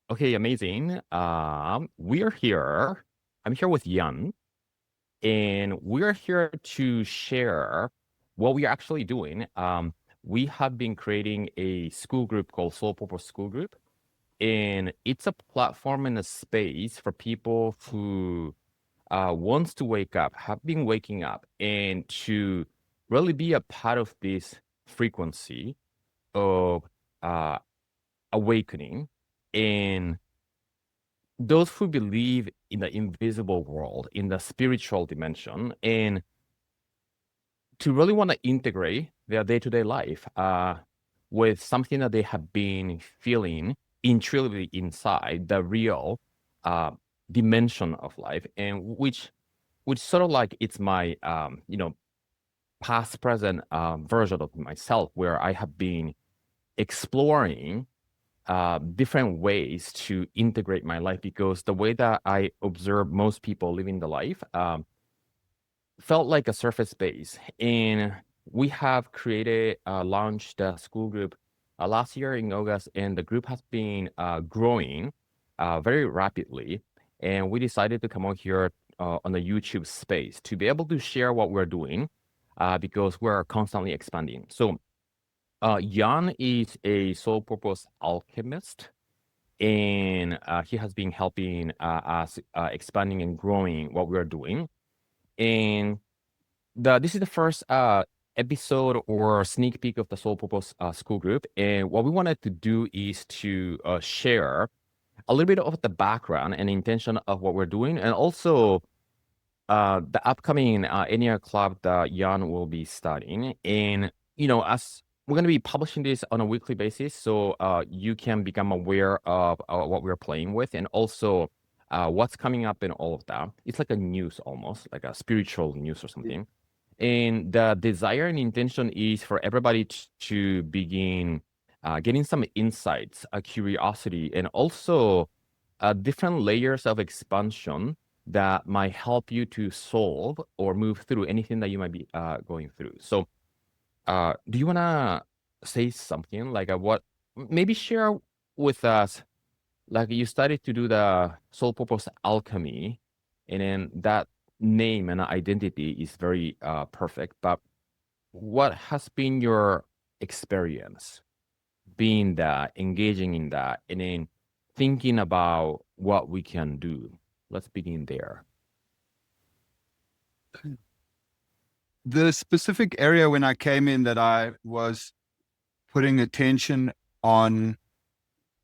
Okay, amazing. We are here. I'm here with Yan, and we're here to share what we are actually doing. We have been creating a school group called Soul Purpose School Group, and it's a platform and a space for people who wants to wake up, have been waking up, and to really be a part of this frequency of uh, awakening. And those who believe in the invisible world, in the spiritual dimension, and to really want to integrate their day-to-day life with something that they have been feeling intuitively inside the real uh, dimension of life, and which sort of like it's my past present version of myself, where I have been exploring different ways to integrate my life, because the way that I observe most people living the life felt like a surface base. And we have created, launched a school group last year in August, and the group has been growing very rapidly. And we decided to come out here on the YouTube space to be able to share what we're doing because we're constantly expanding. So Jan is a soul purpose alchemist, and he has been helping us expanding and growing what we are doing. And this is the first episode or sneak peek of the Soul Purpose School Group. And what we wanted to do is to share a little bit of the background and intention of what we're doing, and also the upcoming Enneagram Club that Jan will be studying. And, as we're going to be publishing this on a weekly basis, so you can become aware of what we're playing with, and also what's coming up and all of that. It's like a news, almost like a spiritual news or something. And the desire and intention is for everybody to begin getting some insights, a curiosity, and also different layers of expansion that might help you to solve or move through anything that you might be going through. So, do you want to say something like what, maybe share with us, like you started to do the soul purpose alchemy, and then that name and identity is very perfect, but what has been your experience being that, engaging in that, and then thinking about what we can do? Let's begin there. The specific area when I came in that I was putting attention on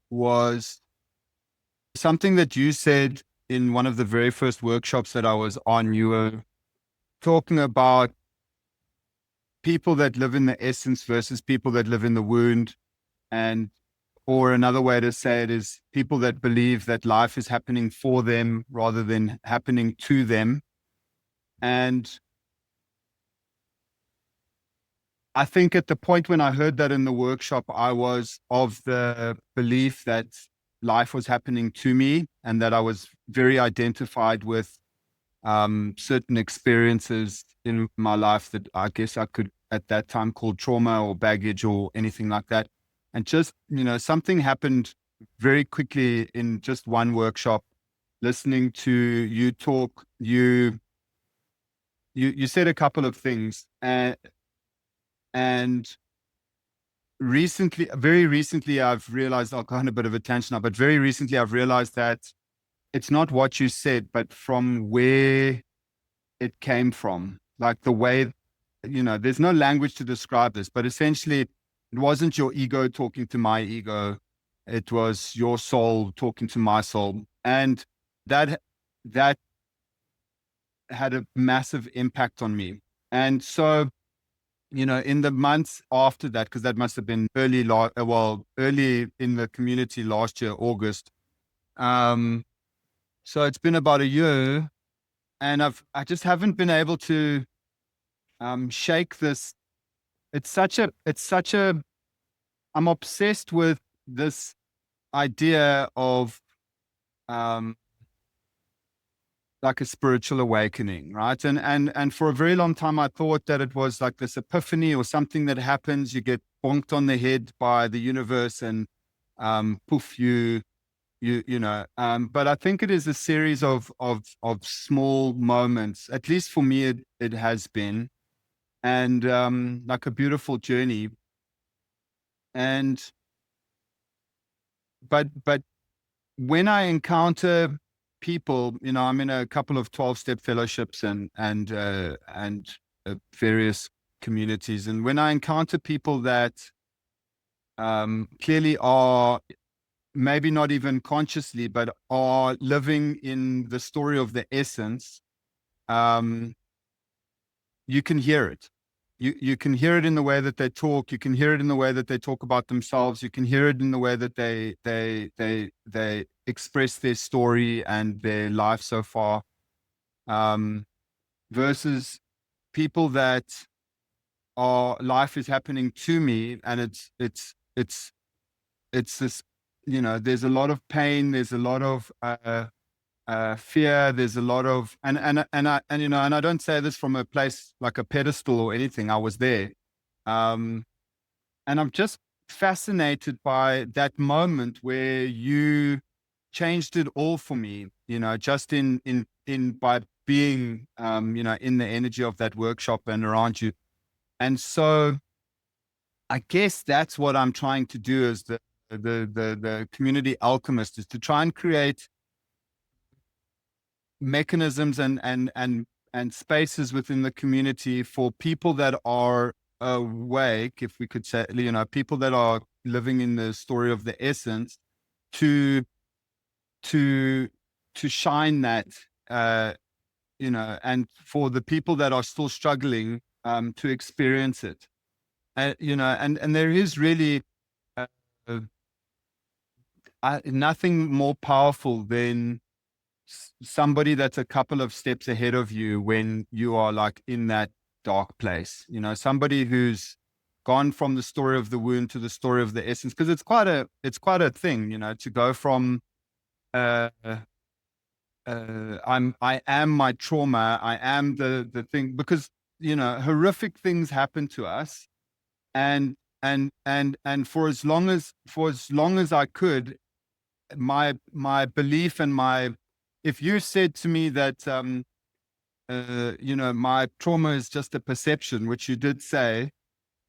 was something that you said in one of the very first workshops that I was on. You were talking about people that live in the essence versus people that live in the wound. And, or another way to say it is people that believe that life is happening for them rather than happening to them. And I think at the point when I heard that in the workshop, I was of the belief that life was happening to me, and that I was very identified with certain experiences in my life that I guess I could at that time call trauma or baggage or anything like that. And just, something happened very quickly in just one workshop, listening to you talk. You said a couple of things, and very recently, I've realized, I'll go on a bit of a tangent now, but very recently I've realized that it's not what you said, but from where it came from. Like the way, there's no language to describe this, but essentially it wasn't your ego talking to my ego. It was your soul talking to my soul. And that had a massive impact on me. And so, in the months after that, because that must have been early in the community last year, August. So it's been about a year, and I just haven't been able to shake this. It's such a, I'm obsessed with this idea of like a spiritual awakening, right? And for a very long time, I thought that it was like this epiphany or something that happens. You get bonked on the head by the universe, and poof, you But I think it is a series of small moments. At least for me, it has been, and like a beautiful journey. And but when I encounter people, I'm in a couple of 12-step fellowships and various communities, and when I encounter people that clearly are maybe not even consciously, but are living in the story of the essence, um, you can hear it. You can hear it in the way that they talk. You can hear it in the way that they talk about themselves. You can hear it in the way that they express their story and their life so far, versus people that are life is happening to me, and it's this. There's a lot of pain. There's a lot of fear. There's a lot of and I don't say this from a place like a pedestal or anything. I was there, and I'm just fascinated by that moment where you changed it all for me. Just in by being in the energy of that workshop and around you. And so I guess that's what I'm trying to do as the community alchemist, is to try and create mechanisms and spaces within the community for people that are awake, if we could say, people that are living in the story of the essence, to to to shine that, and for the people that are still struggling, to experience it. And there is really uh, nothing more powerful than somebody that's a couple of steps ahead of you when you are like in that dark place. Somebody who's gone from the story of the wound to the story of the essence, because it's quite a thing, to go from uh, I am my trauma, I am the thing, because horrific things happen to us, and for as long as I could, my belief and if you said to me that my trauma is just a perception, which you did say,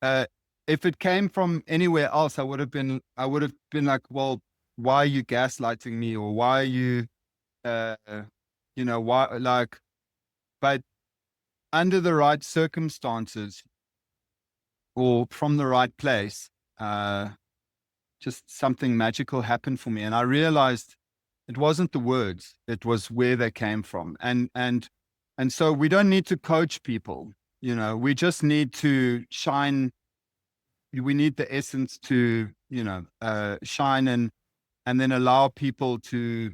uh, if it came from anywhere else, I would have been like, well, why are you gaslighting me, or why are you uh, why, like, but under the right circumstances or from the right place, just something magical happened for me. And I realized it wasn't the words, it was where they came from. And so we don't need to coach people, we just need to shine. We need the essence to, shine, and then allow people to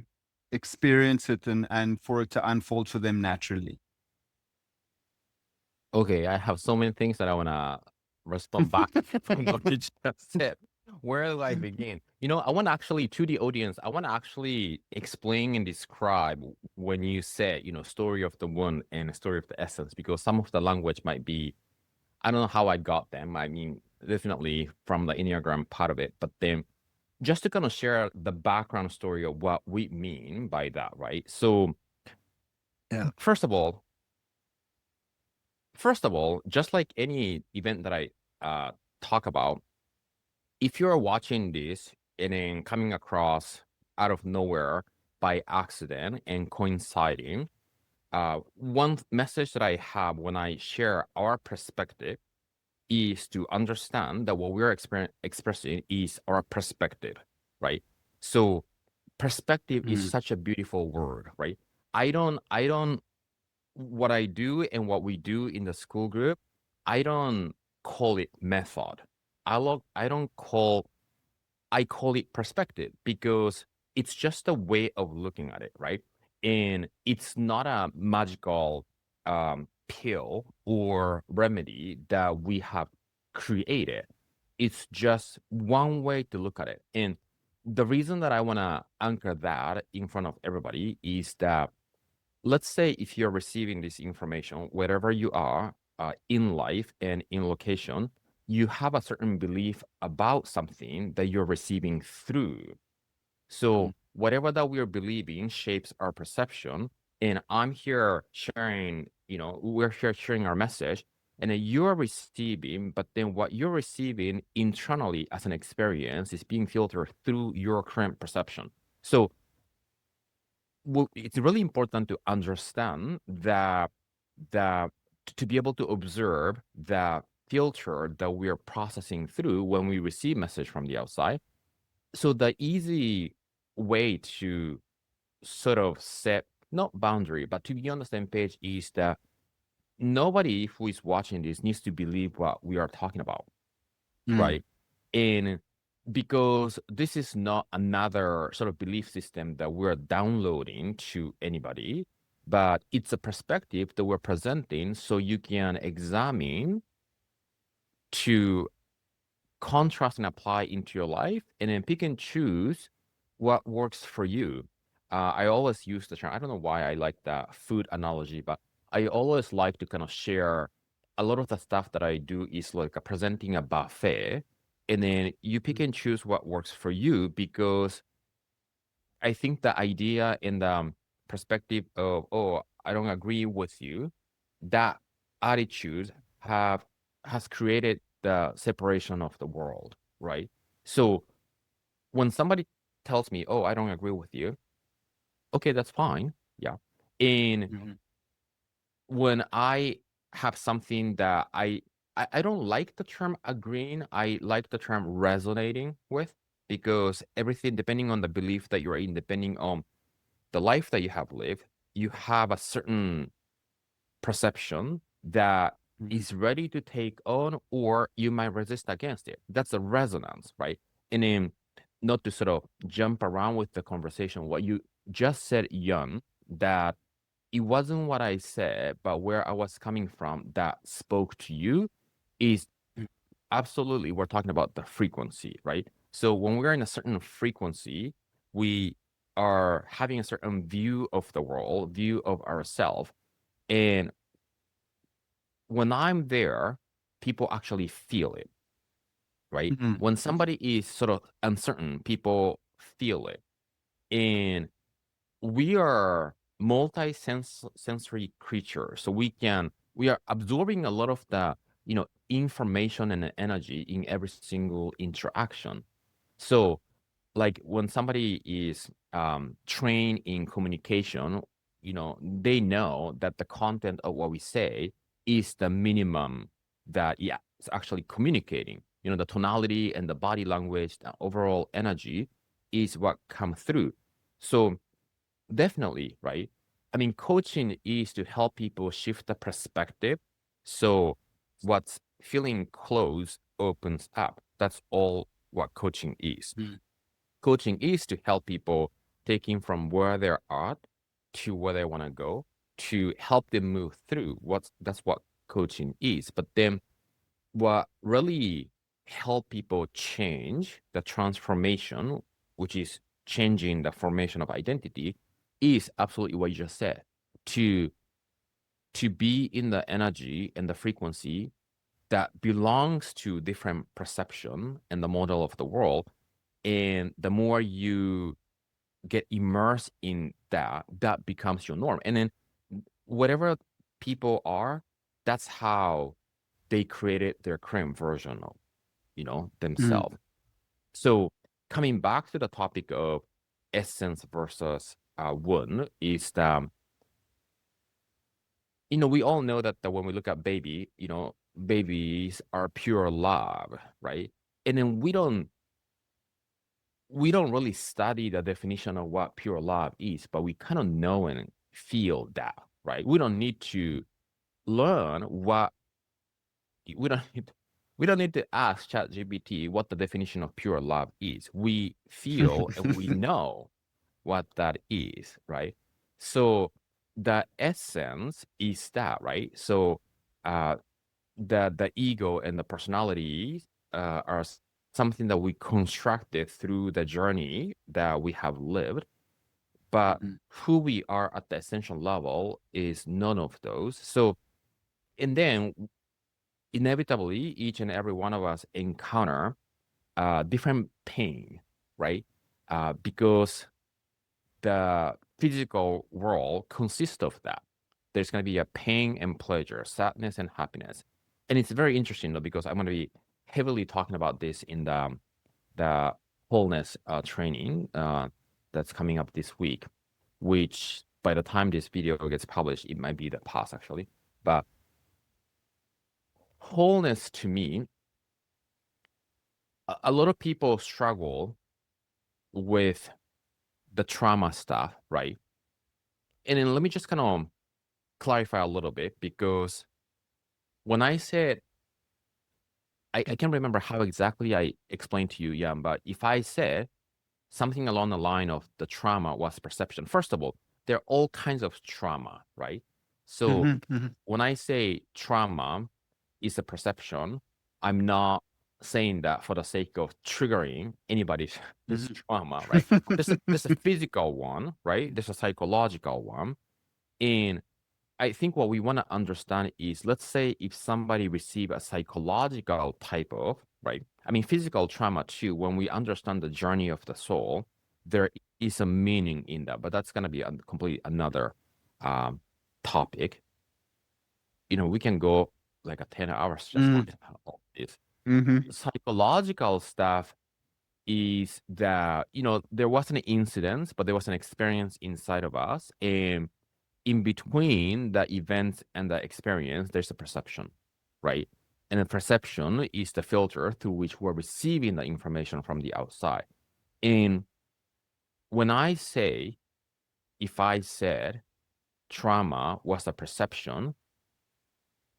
experience it, and for it to unfold for them naturally. Okay, I have so many things that I wanna respond back from what you just said. Where do I begin? I want to actually, to the audience, I want to actually explain and describe when you said, story of the wound and story of the essence, because some of the language might be, I don't know how I got them. I mean, definitely from the Enneagram part of it, but then just to kind of share the background story of what we mean by that, right? So, Yeah. first of all, just like any event that I talk about, if you're watching this and then coming across out of nowhere by accident and coinciding, one message that I have when I share our perspective is to understand that what we're expressing is our perspective, right? So perspective is Mm. such a beautiful word, right? I don't what I do and what we do in the school group, I don't call it method. I call it perspective, because it's just a way of looking at it, right? And it's not a magical pill or remedy that we have created. It's just one way to look at it. And the reason that I want to anchor that in front of everybody is that, let's say if you're receiving this information, wherever you are in life and in location, you have a certain belief about something that you're receiving through. So whatever that we're believing shapes our perception. And I'm here sharing, we're here sharing our message, and then you're receiving, but then what you're receiving internally as an experience is being filtered through your current perception. So it's really important to understand that to be able to observe the filter that we are processing through when we receive message from the outside. So the easy way to sort of set not boundary, but to be on the same page is that nobody who is watching this needs to believe what we are talking about, Mm. right? And because this is not another sort of belief system that we're downloading to anybody, but it's a perspective that we're presenting so you can examine to contrast and apply into your life, and then pick and choose what works for you. I always use the term, I don't know why I like that food analogy, but I always like to kind of share a lot of the stuff that I do is like presenting a buffet, and then you pick and choose what works for you, because I think the idea and the perspective of, oh, I don't agree with you, that attitude have has created the separation of the world, right? So when somebody tells me, oh, I don't agree with you, okay, that's fine. Yeah. And Mhm. when I have something that I don't like the term agreeing, I like the term resonating with, because everything, depending on the belief that you're in, depending on the life that you have lived, you have a certain perception that Mhm. is ready to take on, or you might resist against it. That's a resonance, right? And then, not to sort of jump around with the conversation, what you just said, Yun, that it wasn't what I said, but where I was coming from that spoke to you, is absolutely, we're talking about the frequency, right? So when we're in a certain frequency, we are having a certain view of the world, view of ourselves. And when I'm there, people actually feel it, right? Mhm. When somebody is sort of uncertain, people feel it. And we are multi-sensory creatures. So we are absorbing a lot of the, information and energy in every single interaction. So like when somebody is trained in communication, they know that the content of what we say is the minimum that, yeah, it's actually communicating. The tonality and the body language, the overall energy is what comes through. So definitely, right? I mean, coaching is to help people shift the perspective. So what's feeling closed opens up. That's all what coaching is. Mhm. Coaching is to help people taking from where they're at to where they want to go, to help them move through. That's what coaching is. But then what really help people change the transformation, which is changing the formation of identity, is absolutely what you just said. To be in the energy and the frequency that belongs to different perception and the model of the world. And the more you get immersed in that, that becomes your norm. And then whatever people are, that's how they created their current version of, Mhm. themselves. So coming back to the topic of essence versus wound, is that, we all know that, when we look at baby, babies are pure love, right? And then we don't really study the definition of what pure love is, but we kind of know and feel that, right? We don't need to learn what we don't need. We don't need to ask ChatGPT what the definition of pure love is. We feel and we know what that is, right? So the essence is that, right? So uh, the ego and the personality are something that we constructed through the journey that we have lived, but Mhm. who we are at the essential level is none of those. So, and then inevitably, each and every one of us encounter different pain, right? Because the physical world consists of that. There's going to be a pain and pleasure, sadness and happiness. And it's very interesting though, because I'm going to be heavily talking about this in the wholeness training that's coming up this week, which by the time this video gets published, it might be the past actually. But wholeness to me, a lot of people struggle with the trauma stuff, right? And then let me just kind of clarify a little bit, because when I said, I can't remember how exactly I explained to you, yeah, but if I said something along the line of the trauma was perception, first of all, there are all kinds of trauma, right? So when I say trauma is a perception, I'm not saying that for the sake of triggering anybody's trauma, right? There's a physical one, right? There's a psychological one. And I think what we want to understand is, let's say if somebody receive a psychological type of, right? I mean, physical trauma too, when we understand the journey of the soul, there is a meaning in that, but that's going to be a complete another topic. You know, we can go like a 10 hours just talking about all this. Psychological stuff is that, you know, there was an incident, but there was an experience inside of us. And in between the events and the experience, there's a perception, right? And the perception is the filter through which we're receiving the information from the outside. And when I say, if I said trauma was a perception,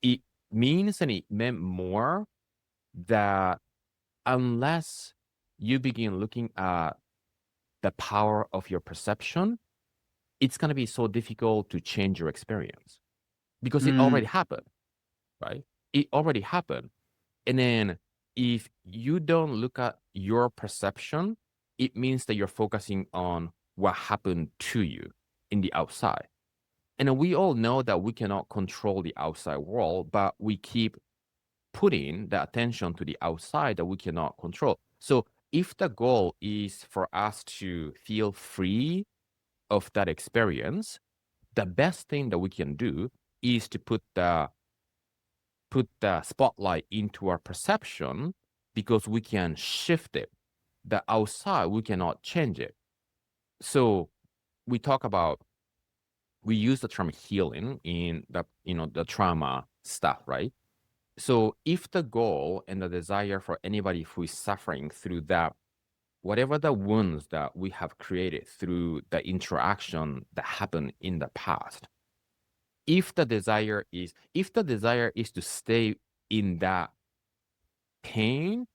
it means, and it meant more, that unless you begin looking at the power of your perception, it's going to be so difficult to change your experience, because it already happened, right? It already happened. And then if you don't look at your perception, it means that you're focusing on what happened to you in the outside. And we all know that we cannot control the outside world, but we keep putting the attention to the outside that we cannot control. So if the goal is for us to feel free of that experience, the best thing that we can do is to put the spotlight into our perception, because we can shift it. The outside, we cannot change it. So we use the term healing in the, you know, the trauma stuff, right? So if the goal and the desire for anybody who is suffering through that, whatever the wounds that we have created through the interaction that happened in the past, if the desire is to stay in that pain,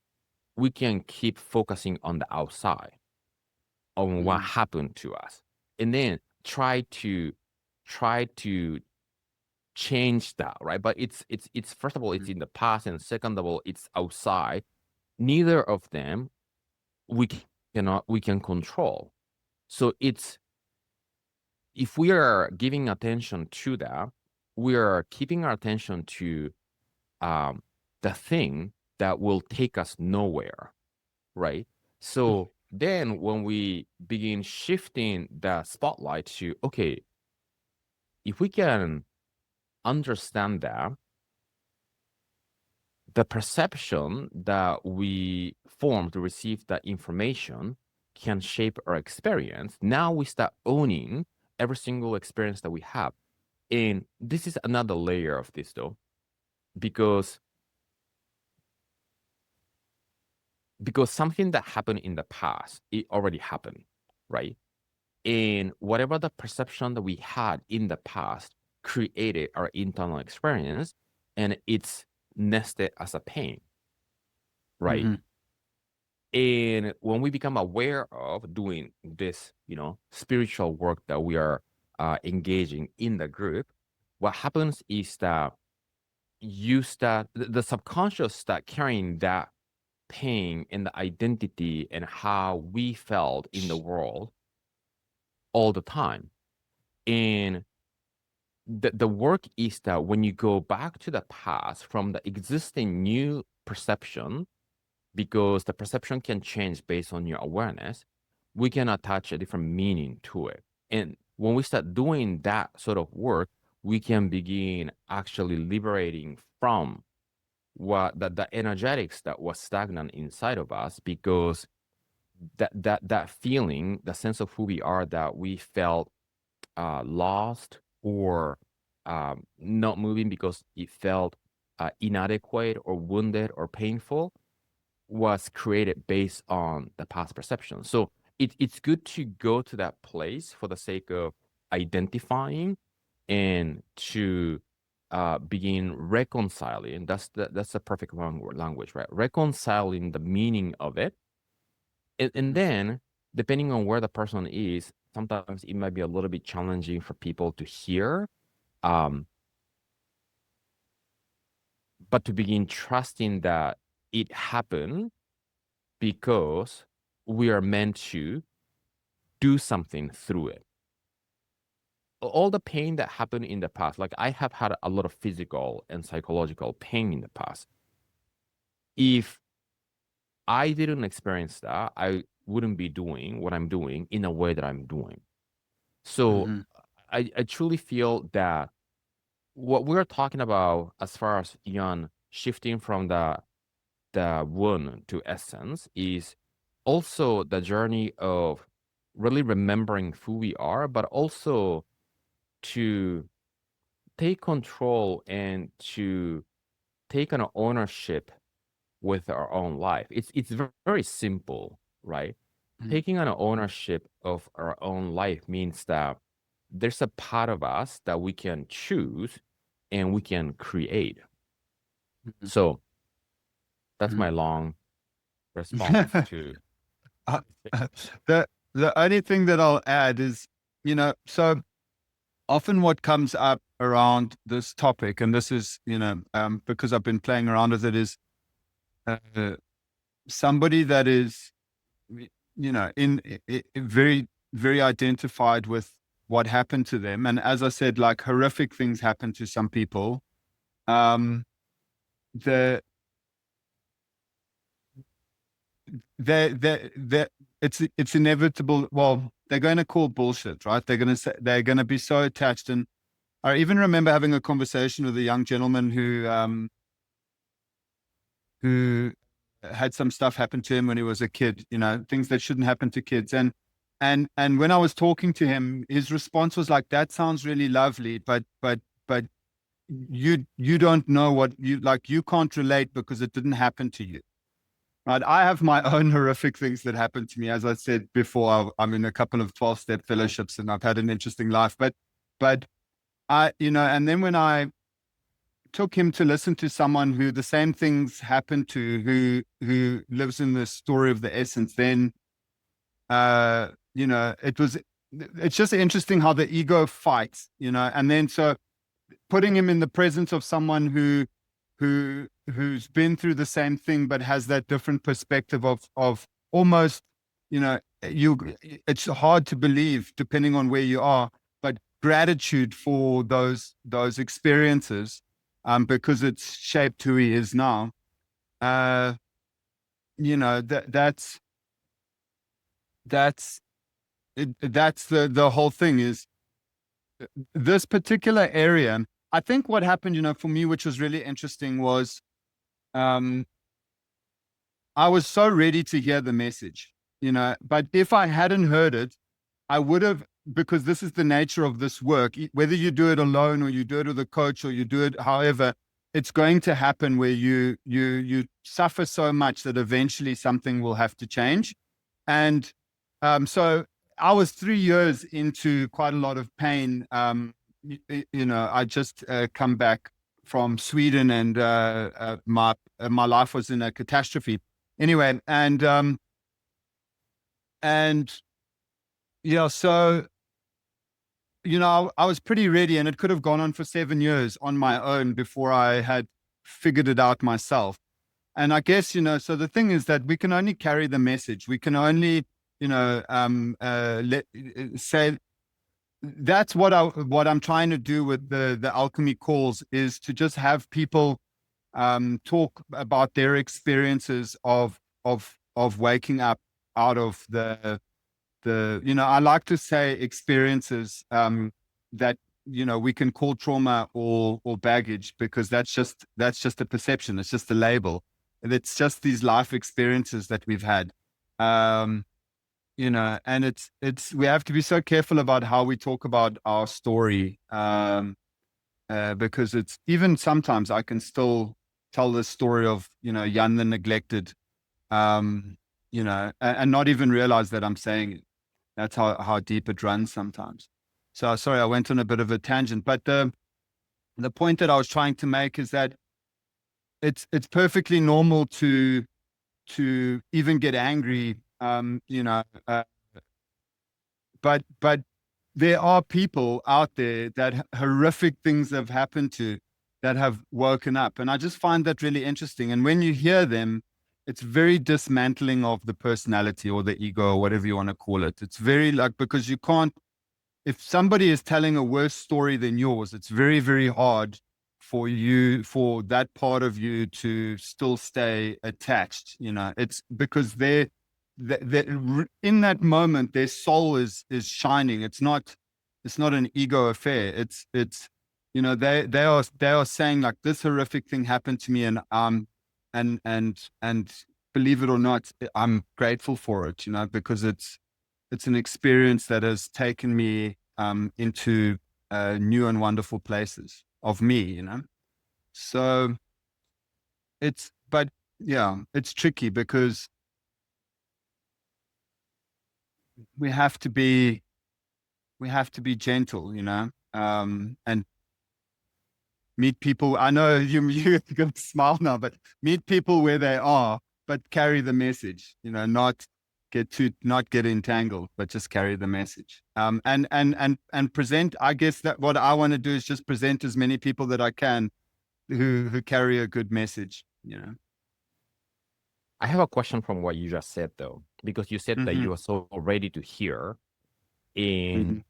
we can keep focusing on the outside, on what happened to us, and then try to change that, right? But it's first of all, it's in the past, and second of all, it's outside. Neither of them we can control. So it's, if we are giving attention to that, we are keeping our attention to the thing that will take us nowhere, right? So then when we begin shifting the spotlight to, okay, if we can understand that the perception that we form to receive that information can shape our experience, now we start owning every single experience that we have. And this is another layer of this though, because something that happened in the past, it already happened, right? And whatever the perception that we had in the past created our internal experience, and it's nested as a pain, right? And when we become aware of doing this, you know, spiritual work that we are engaging in the group, what happens is that the subconscious start carrying that pain and the identity and how we felt in the world all the time. And the work is that when you go back to the past from the existing new perception, because the perception can change based on your awareness, we can attach a different meaning to it. And when we start doing that sort of work, we can begin actually liberating from what the energetics that was stagnant inside of us, because that feeling, the sense of who we are, that we felt lost or not moving because it felt inadequate or wounded or painful, was created based on the past perception. So it's good to go to that place for the sake of identifying and to begin reconciling. That's the perfect language, right? Reconciling the meaning of it. And then, depending on where the person is, sometimes it might be a little bit challenging for people to hear. But to begin trusting that it happened because we are meant to do something through it. All the pain that happened in the past, like I have had a lot of physical and psychological pain in the past. If I didn't experience that, I wouldn't be doing what I'm doing in a way that I'm doing. So I truly feel that what we're talking about as far as shifting from the wound to essence is also the journey of really remembering who we are, but also to take control and to take an ownership with our own life. It's very simple, right? Taking an ownership of our own life means that there's a part of us that we can choose and we can create. So that's my long response to the only thing that I'll add is, so often what comes up around this topic, and this is, because I've been playing around with it, is somebody that is, in very, very identified with what happened to them. And as I said, like horrific things happen to some people. The it's inevitable. Well, they're going to call bullshit, right? They're going to say, they're going to be so attached. And I even remember having a conversation with a young gentleman who had some stuff happen to him when he was a kid, things that shouldn't happen to kids. And when I was talking to him, his response was like, that sounds really lovely, but you don't know what you can't relate because it didn't happen to you. Right. I have my own horrific things that happened to me. As I said before, I'm in a couple of 12-step fellowships and I've had an interesting life, but I, and then when I took him to listen to someone who the same things happened to, who lives in the story of the essence, then, it's just interesting how the ego fights, and then so putting him in the presence of someone who's been through the same thing but has that different perspective of almost, it's hard to believe depending on where you are, but gratitude for those experiences, because it's shaped who he is now. That's the whole thing is this particular area. I think what happened, for me, which was really interesting, was I was so ready to hear the message, but if I hadn't heard it, I would have, because this is the nature of this work, whether you do it alone or you do it with a coach or you do it however, it's going to happen where you suffer so much that eventually something will have to change. And so I was 3 years into quite a lot of pain. I just come back from Sweden, and my life was in a catastrophe. Anyway, and so I was pretty ready, and it could have gone on for 7 years on my own before I had figured it out myself. And I guess so the thing is that we can only carry the message. We can only say. That's what I'm trying to do with the alchemy calls, is to just have people talk about their experiences of waking up out of the I like to say experiences that, we can call trauma or baggage, because that's just a perception. It's just a label. And it's just these life experiences that we've had. And we have to be so careful about how we talk about our story. Because it's, even sometimes I can still tell the story of, Jan the neglected, and not even realize that I'm saying it. That's how deep it runs sometimes. So sorry, I went on a bit of a tangent, but the point that I was trying to make is that it's perfectly normal to even get angry, but there are people out there that horrific things have happened to, that have woken up. And I just find that really interesting. And when you hear them, it's very dismantling of the personality or the ego or whatever you want to call it. It's very because you can't, if somebody is telling a worse story than yours, it's very, very hard for that part of you to still stay attached. It's because they're in that moment, their soul is shining. It's not an ego affair. It's they are saying, like, this horrific thing happened to me, and believe it or not, I'm grateful for it, because it's an experience that has taken me into new and wonderful places of me, So but yeah, it's tricky, because we have to be gentle, and meet people. I know you're going to smile now, but meet people where they are, but carry the message, not get entangled, but just carry the message. And present, I guess that what I want to do is just present as many people that I can who carry a good message, I have a question from what you just said, though, because you said that you are so ready to hear. And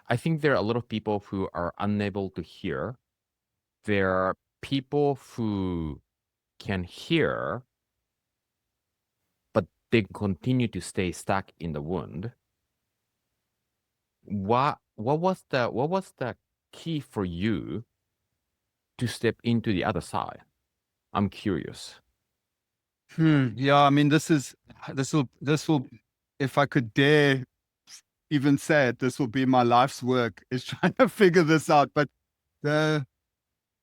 I think there are a lot of people who are unable to hear. There are people who can hear, but they continue to stay stuck in the wound. What was the key for you to step into the other side? I'm curious. Yeah, I mean, this will, if I could dare even say it, this will be my life's work, is trying to figure this out. But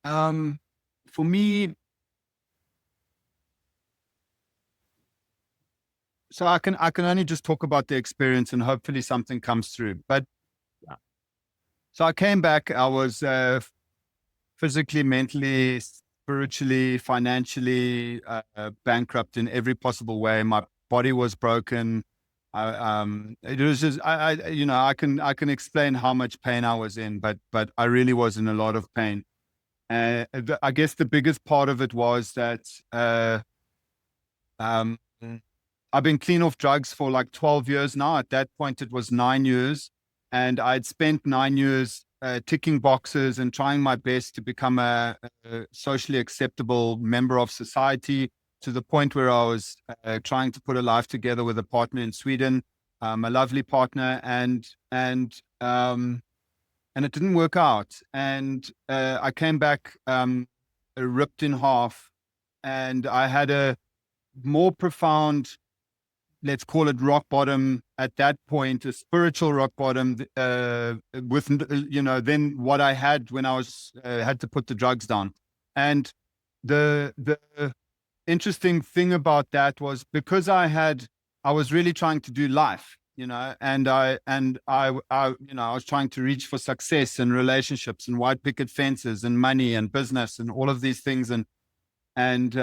for me, so I can only just talk about the experience, and hopefully something comes through. But so I came back. I was physically, mentally, spiritually, financially bankrupt in every possible way. My body was broken. It was just, I can explain how much pain I was in, but I really was in a lot of pain. I guess the biggest part of it was that I've been clean off drugs for like 12 years now. At that point, it was 9 years. And I'd spent 9 years ticking boxes and trying my best to become a socially acceptable member of society, to the point where I was trying to put a life together with a partner in Sweden, a lovely partner, and it didn't work out. And I came back ripped in half, and I had a more profound, let's call it rock bottom at that point, a spiritual rock bottom, with, then what I had when I was, had to put the drugs down. And the interesting thing about that was, because I was really trying to do life, and I was trying to reach for success and relationships and white picket fences and money and business and all of these things. And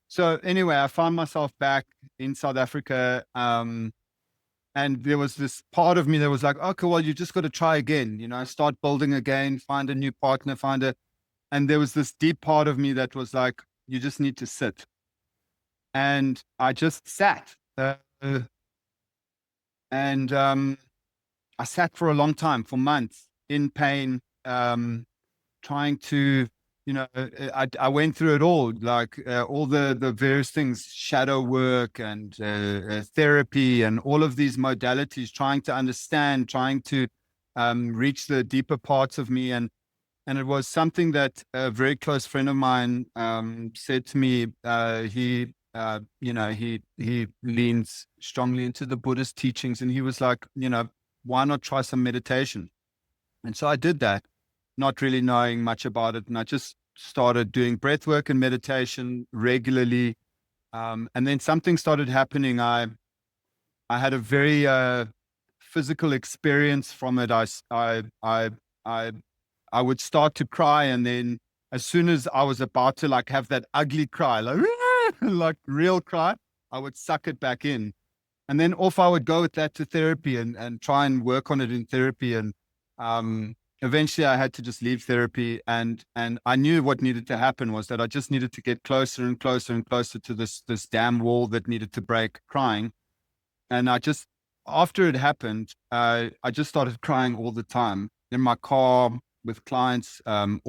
so anyway, I found myself back in South Africa. And there was this part of me that was like, okay, well, you just got to try again, start building again, find a new partner, and there was this deep part of me that was like, you just need to sit. And I just sat. And I sat for a long time, for months, in pain, trying to I went through it all, like all the various things, shadow work and therapy and all of these modalities, trying to understand, trying to reach the deeper parts of me. And it was something that a very close friend of mine said to me. He leans strongly into the Buddhist teachings, and he was like, why not try some meditation? And so I did that, not really knowing much about it. And I just started doing breath work and meditation regularly. And then something started happening. I had a very physical experience from it. I would start to cry, and then as soon as I was about to like have that ugly cry, like like real cry, I would suck it back in. And then off I would go with that to therapy and try and work on it in therapy. And eventually I had to just leave therapy, and I knew what needed to happen was that I just needed to get closer and closer and closer to this damn wall that needed to break, crying. And after it happened, I just started crying all the time in my car with clients, and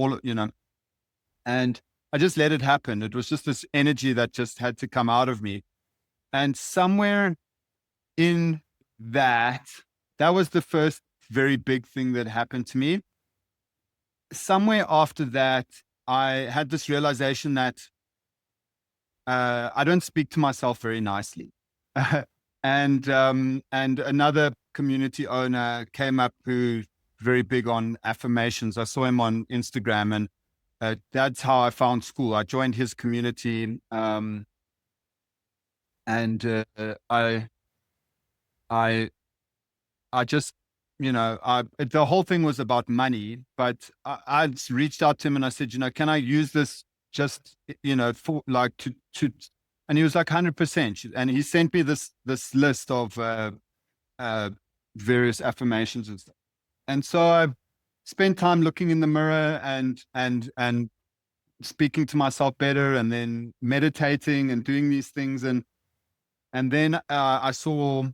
I just let it happen. It was just this energy that just had to come out of me. And somewhere in that was the first very big thing that happened to me. Somewhere after that, I had this realization that I don't speak to myself very nicely. And another community owner came up who's very big on affirmations. I saw him on Instagram, and that's how I found Skool. I joined his community, and I just, the whole thing was about money, but I just reached out to him and I said, can I use this just, for like to, and he was like 100%. And he sent me this list of various affirmations and stuff. And so I spent time looking in the mirror and speaking to myself better, and then meditating and doing these things. And then I saw,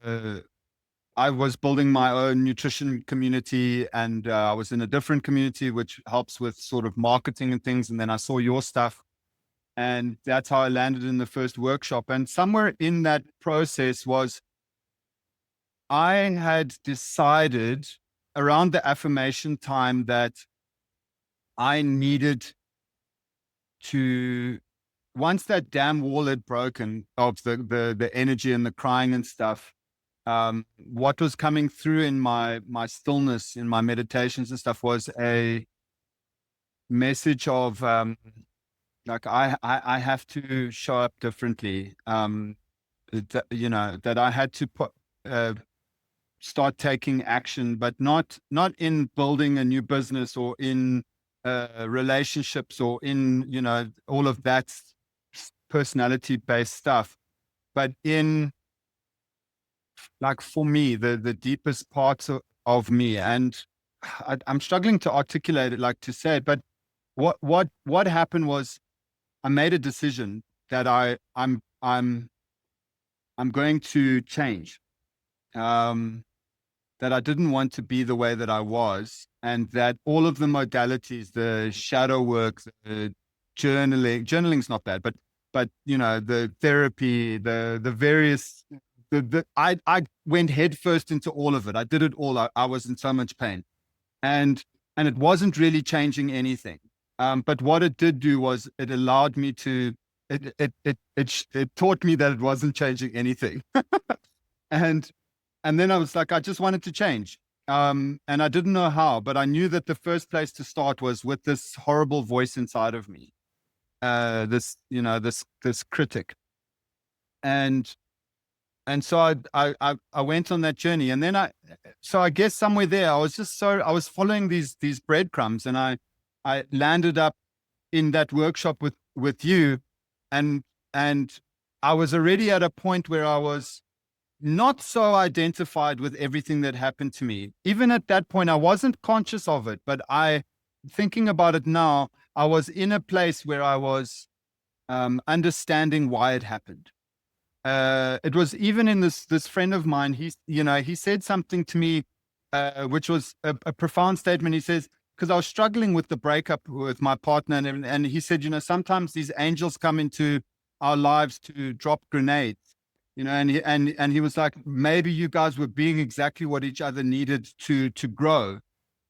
I was building my own nutrition community, and I was in a different community which helps with sort of marketing and things. And then I saw your stuff, and that's how I landed in the first workshop. And somewhere in that process was I had decided around the affirmation time that I needed to, once that damn wall had broken of the energy and the crying and stuff, what was coming through in my stillness, in my meditations and stuff, was a message of like I have to show up differently. That I had to start taking action, but not in building a new business or in relationships or in all of that personality based stuff, but in, like, for me, the deepest parts of me. And I'm struggling to articulate it, like to say it, but what happened was I made a decision that I'm going to change. That I didn't want to be the way that I was, and that all of the modalities, the shadow work, the journaling's not bad, but the therapy, the various, I went headfirst into all of it. I did it all. I was in so much pain, and it wasn't really changing anything. But what it did do was it allowed me to, it taught me that it wasn't changing anything. And then I was like, I just wanted to change. And I didn't know how, but I knew that the first place to start was with this horrible voice inside of me. This critic. And so I went on that journey. And then I guess somewhere there, I was following these breadcrumbs, and I landed up in that workshop with you. And I was already at a point where I was not so identified with everything that happened to me. Even at that point, I wasn't conscious of it, but thinking about it now, I was in a place where I was understanding why it happened. It was even in this friend of mine. He said something to me, which was a profound statement. He says, because I was struggling with the breakup with my partner, and he said, sometimes these angels come into our lives to drop grenades, and he was like, maybe you guys were being exactly what each other needed to grow.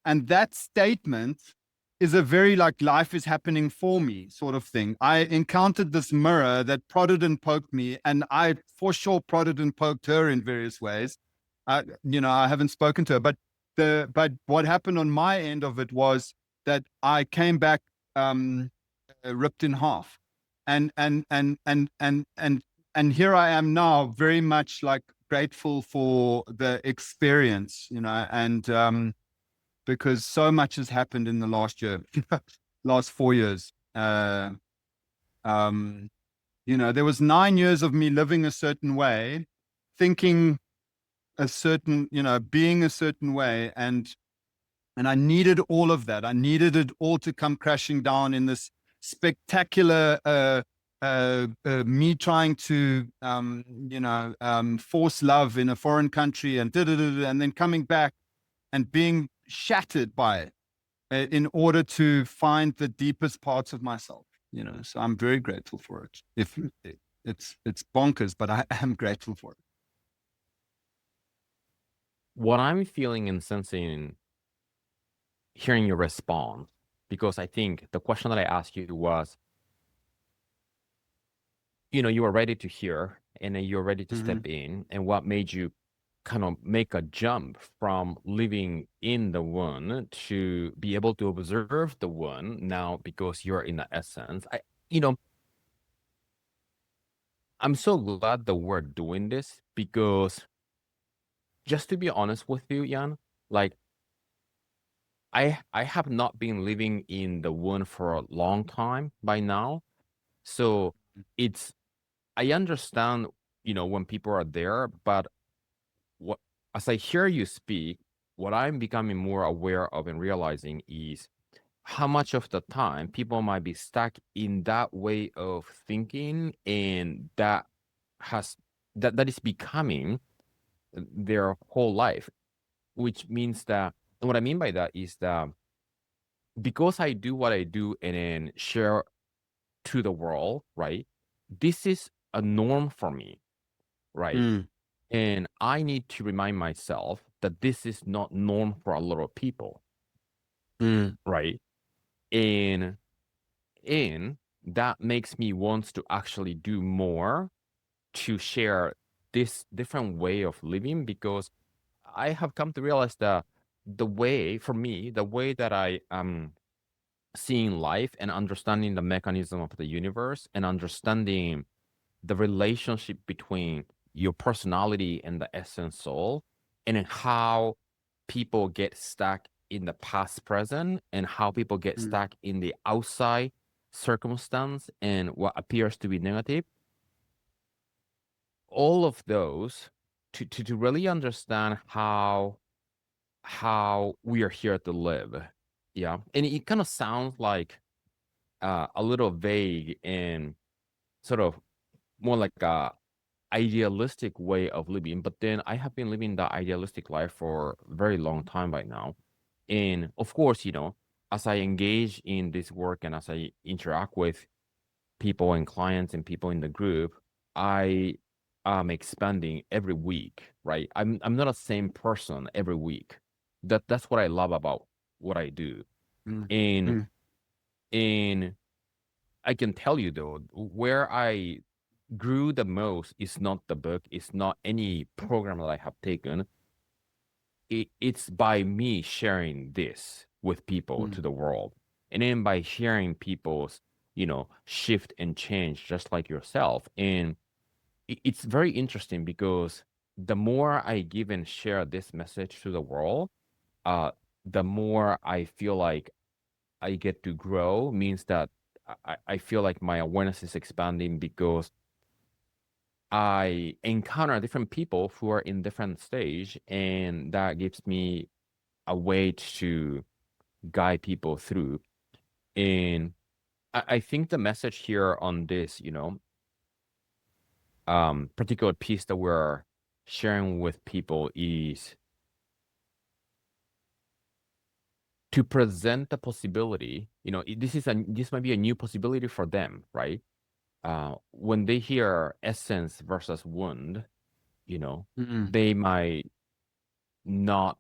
And that statement is a very like life is happening for me sort of thing. I encountered this mirror that prodded and poked me, and I for sure prodded and poked her in various ways. I haven't spoken to her, but what happened on my end of it was that I came back ripped in half, and here I am now, very much like grateful for the experience, and because so much has happened in the last year, last 4 years. There was 9 years of me living a certain way, thinking a certain, being a certain way, and I needed all of that. I needed it all to come crashing down in this spectacular me trying to force love in a foreign country and then coming back and being shattered by it in order to find the deepest parts of myself. So I'm very grateful for it. If it's bonkers, but I am grateful for it. What I'm feeling and sensing, hearing your response, because I think the question that I asked you was, you were ready to hear and then you're ready to step in, and what made you kind of make a jump from living in the one to be able to observe the one now because you're in the essence. I'm so glad that we're doing this, because just to be honest with you, Jan, like I have not been living in the one for a long time by now. So I understand, when people are there, but what as I hear you speak, what I'm becoming more aware of and realizing is how much of the time people might be stuck in that way of thinking, and that is becoming their whole life, which means that, and what I mean by that is that because I do what I do and then share to the world, right? This is a norm for me, right? And I need to remind myself that this is not norm for a lot of people, right? And and that makes me want to actually do more to share this different way of living, because I have come to realize that for me, the way that I am seeing life and understanding the mechanism of the universe and understanding the relationship between your personality and the essence soul, and in how people get stuck in the past present, and how people get stuck in the outside circumstance and what appears to be negative, all of those, to really understand how we are here to live. Yeah, and it kind of sounds like a little vague and sort of more like a idealistic way of living, but then I have been living the idealistic life for a very long time by now. And of course, as I engage in this work and as I interact with people and clients and people in the group, I am expanding every week, right? I'm not the same person every week. That's what I love about what I do. And and I can tell you though, where I grew the most is not the book, it's not any program that I have taken. It's by me sharing this with people to the world. And then by sharing people's, shift and change just like yourself. And it's very interesting because the more I give and share this message to the world, uh, the more I feel like I get to grow, means that I feel like my awareness is expanding because I encounter different people who are in different stage, and that gives me a way to guide people through. And I think the message here on this, particular piece that we're sharing with people is to present the possibility, this might be a new possibility for them, right? When they hear essence versus wound, they might not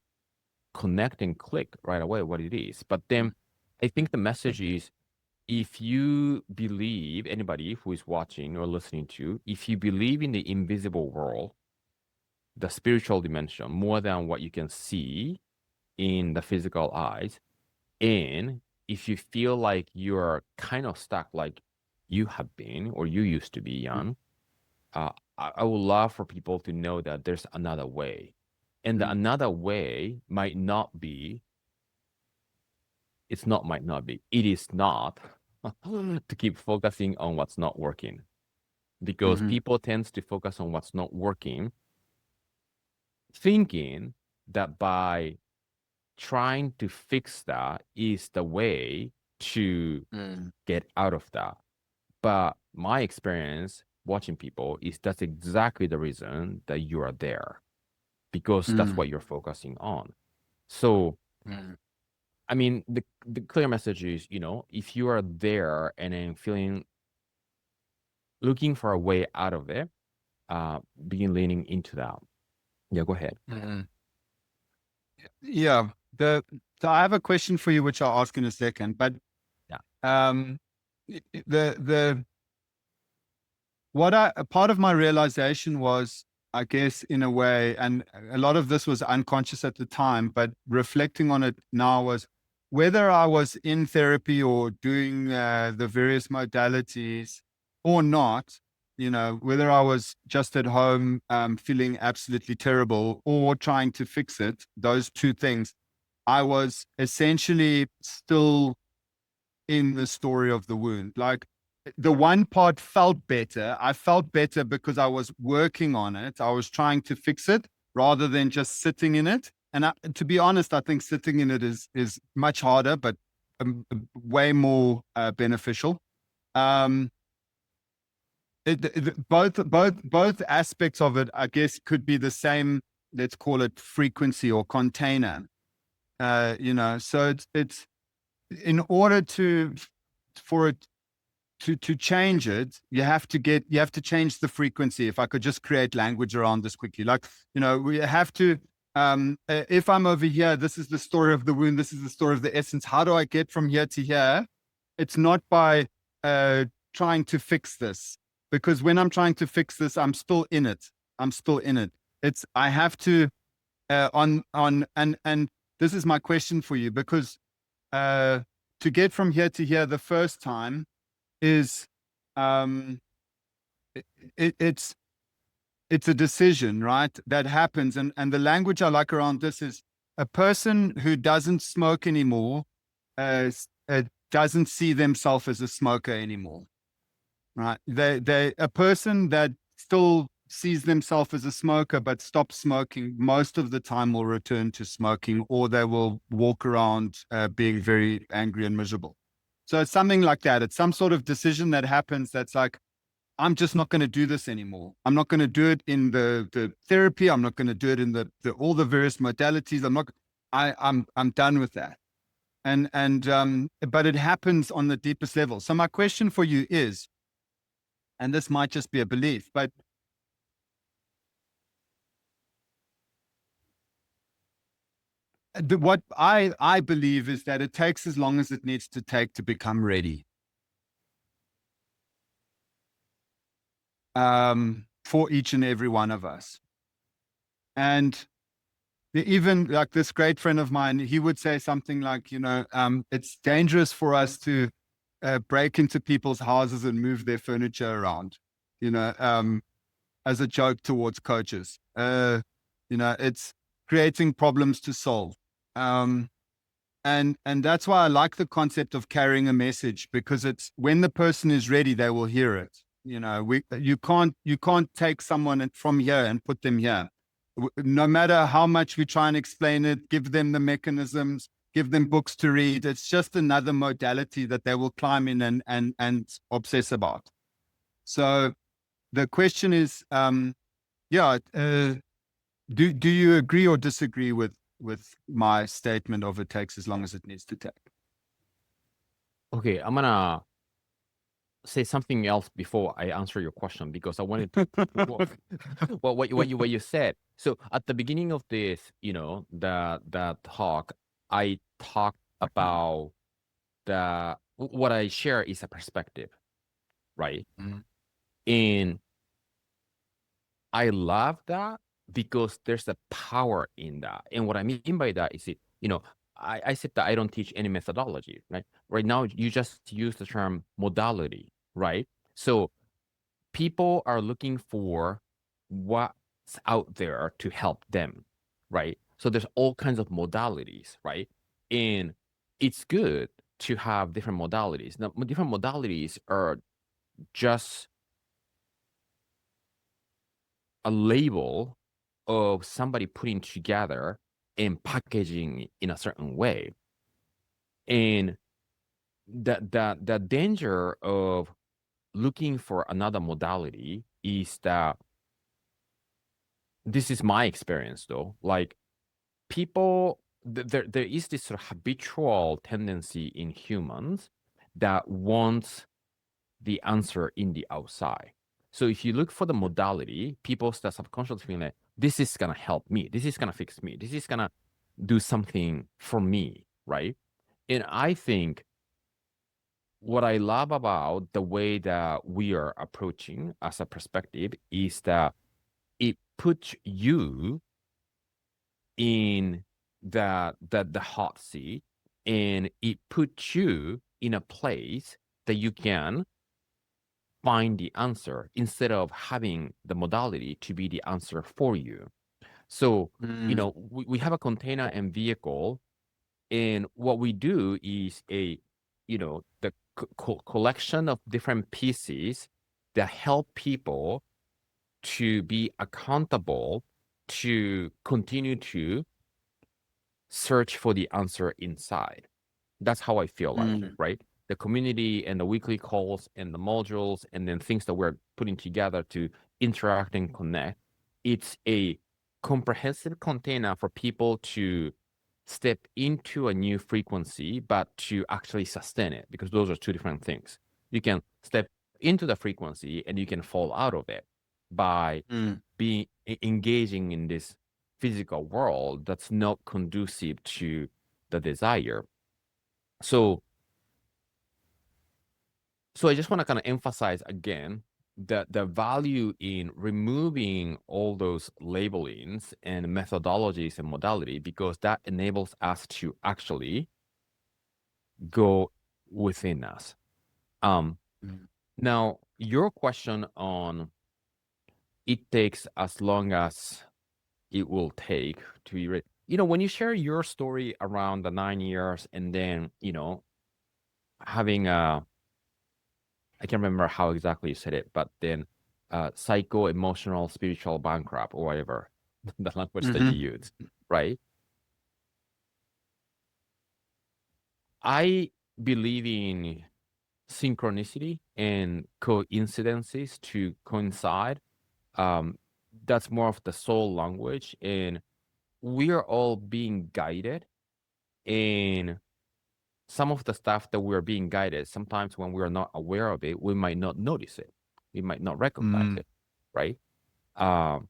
connect and click right away what it is. But then I think the message is, if you believe, anybody who is watching or listening to, if you believe in the invisible world, the spiritual dimension, more than what you can see in the physical eyes, and if you feel like you're kind of stuck, like you have been or you used to be young, I would love for people to know that there's another way. And the another way might not be, it is not to keep focusing on what's not working. Because people tend to focus on what's not working, thinking that by trying to fix that is the way to get out of that. But my experience watching people is that's exactly the reason that you are there, because that's what you're focusing on. So, I mean, the clear message is, if you are there and then looking for a way out of it, begin leaning into that. Yeah, go ahead. Yeah. So I have a question for you, which I'll ask in a second. But part of my realization was, I guess, in a way, and a lot of this was unconscious at the time, but reflecting on it now, was whether I was in therapy or doing the various modalities or not, whether I was just at home feeling absolutely terrible or trying to fix it, those two things, I was essentially still in the story of the wound. Like, the one part felt better. I felt better because I was working on it. I was trying to fix it rather than just sitting in it. And to be honest, I think sitting in it is much harder, but way more beneficial. Both aspects of it, I guess, could be the same. Let's call it frequency or container. So it's in order for it to change it, you have to change the frequency. If I could just create language around this quickly, like, we have to, if I'm over here, this is the story of the wound, this is the story of the essence. How do I get from here to here? It's not by trying to fix this, because when I'm trying to fix this, I'm still in it. I have to, and this is my question for you, because to get from here to here the first time is it's a decision, right? That happens. And the language I like around this is, a person who doesn't smoke anymore doesn't see themselves as a smoker anymore, right? A person that still sees themselves as a smoker but stops smoking, most of the time will return to smoking, or they will walk around being very angry and miserable. So it's something like that. It's some sort of decision that happens that's like, I'm just not going to do this anymore. I'm not going to do it in the therapy. I'm not going to do it in all the various modalities. I'm done with that. But it happens on the deepest level. So my question for you is, and this might just be a belief, but what I believe is that it takes as long as it needs to take to become ready. For each and every one of us. And even like this great friend of mine, he would say something like, it's dangerous for us to break into people's houses and move their furniture around, as a joke towards coaches. It's creating problems to solve. And that's why I like the concept of carrying a message, because it's when the person is ready, they will hear it. You can't take someone from here and put them here. No matter how much we try and explain it, give them the mechanisms, give them books to read, it's just another modality that they will climb in and obsess about. So the question is, do you agree or disagree with with my statement of it takes as long as it needs to take. Okay, I'm gonna say something else before I answer your question because I wanted to what you said. So at the beginning of this, the talk, I talked about what I share is a perspective, right? Mm. And I love that because there's a power in that. And what I mean by that is I said that I don't teach any methodology, right? Right now, you just use the term modality, right? So people are looking for what's out there to help them, right? So there's all kinds of modalities, right? And it's good to have different modalities. Now, different modalities are just a label of somebody putting together and packaging in a certain way. And the danger of looking for another modality is that this is my experience though. Like people, there is this sort of habitual tendency in humans that wants the answer in the outside. So if you look for the modality, people start subconsciously feeling like, this is gonna help me, this is gonna fix me, this is gonna do something for me, right? And I think what I love about the way that we are approaching as a perspective is that it puts you in the hot seat, and it puts you in a place that you can find the answer instead of having the modality to be the answer for you. So, Mm. we have a container and vehicle, and what we do is the collection of different pieces that help people to be accountable to continue to search for the answer inside. That's how I feel like, Mm. right? The community and the weekly calls and the modules and then things that we're putting together to interact and connect. It's a comprehensive container for people to step into a new frequency, but to actually sustain it, because those are two different things. You can step into the frequency and you can fall out of it by Mm. being engaging in this physical world that's not conducive to the desire. So, I just want to kind of emphasize again that the value in removing all those labelings and methodologies and modality, because that enables us to actually go within us. Mm. Now, your question on it takes as long as it will take to be ready. When you share your story around the 9 years and then, having I can't remember how exactly you said it, but then psycho, emotional, spiritual bankrupt or whatever, the language that you Mm-hmm. use, right? I believe in synchronicity and coincidences to coincide. Um, that's more of the soul language, and we are all being guided. And some of the stuff that we're being guided, sometimes when we're not aware of it, we might not notice it. We might not recognize Mm. it, right? Um,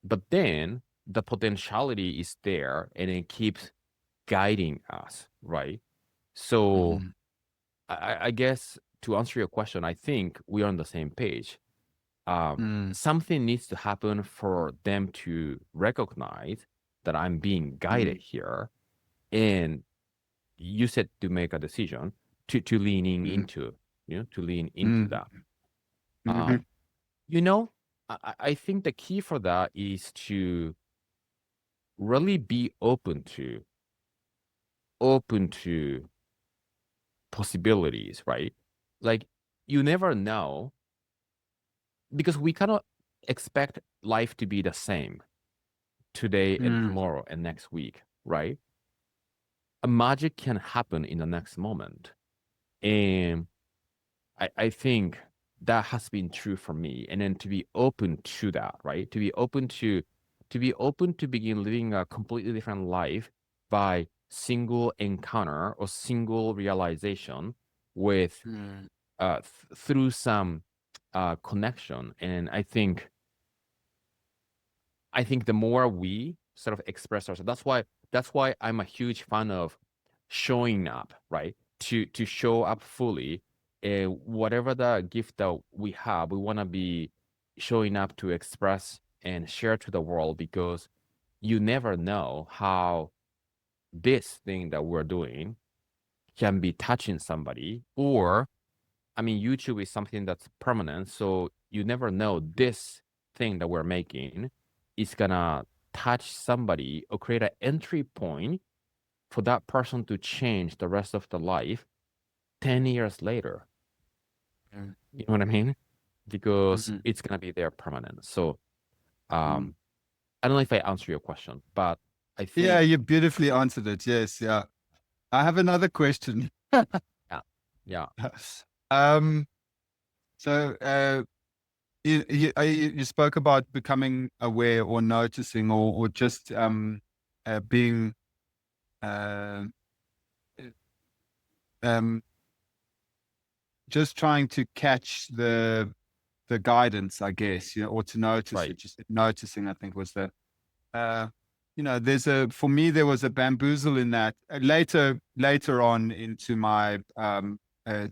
but then the potentiality is there and it keeps guiding us, right? So Mm. I guess to answer your question, I think we are on the same page. Mm. Something needs to happen for them to recognize that I'm being guided Mm. here. And you said to make a decision to leaning Mm. into, to lean into Mm. that. Mhm. You know, I think the key for that is to really be open to possibilities, right? Like you never know, because we cannot expect life to be the same today and Mm. tomorrow and next week, right? A magic can happen in the next moment. And I think that has been true for me. And then to be open to that, right? To be open to to be open to begin living a completely different life by single encounter or single realization with through some connection. And I think the more we sort of express ourselves, that's why I'm a huge fan of showing up, right? To show up fully, whatever the gift that we have, we want to be showing up to express and share to the world, because you never know how this thing that we're doing can be touching somebody. Or, I mean, YouTube is something that's permanent, so you never know this thing that we're making is gonna touch somebody or create an entry point for that person to change the rest of the life 10 years later. You know what I mean? Because it's gonna be there permanent. So I don't know if I answer your question, but I think Yeah, you beautifully answered it. Yes, yeah. I have another question. yeah. So you spoke about becoming aware or noticing or just being uh, um, just trying to catch the guidance, I guess, or to notice Right. it. Just noticing, I think, was the for me there was a bamboozle in that. Later on into my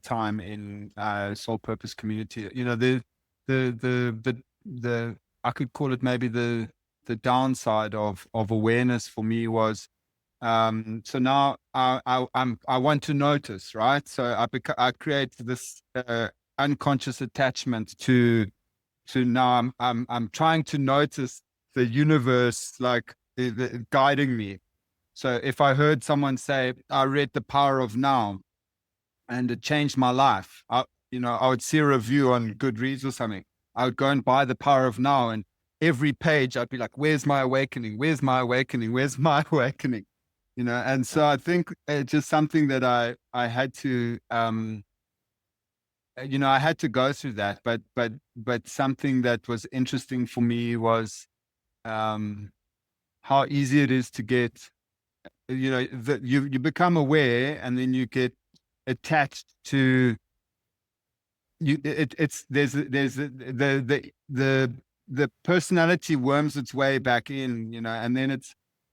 time in Soul Purpose community, the I could call it maybe the downside of awareness for me was so now I want to notice, right? So I create this unconscious attachment to now I'm trying to notice the universe like guiding me. So if I heard someone say, I read The Power of Now and it changed my life, I would see a review on Goodreads or something. I would go and buy The Power of Now, and every page I'd be like, where's my awakening? Where's my awakening? Where's my awakening? And so I think it's just something that I had to I had to go through that, but something that was interesting for me was how easy it is to get, that you become aware and then you get attached to you. It's the personality worms its way back in, and then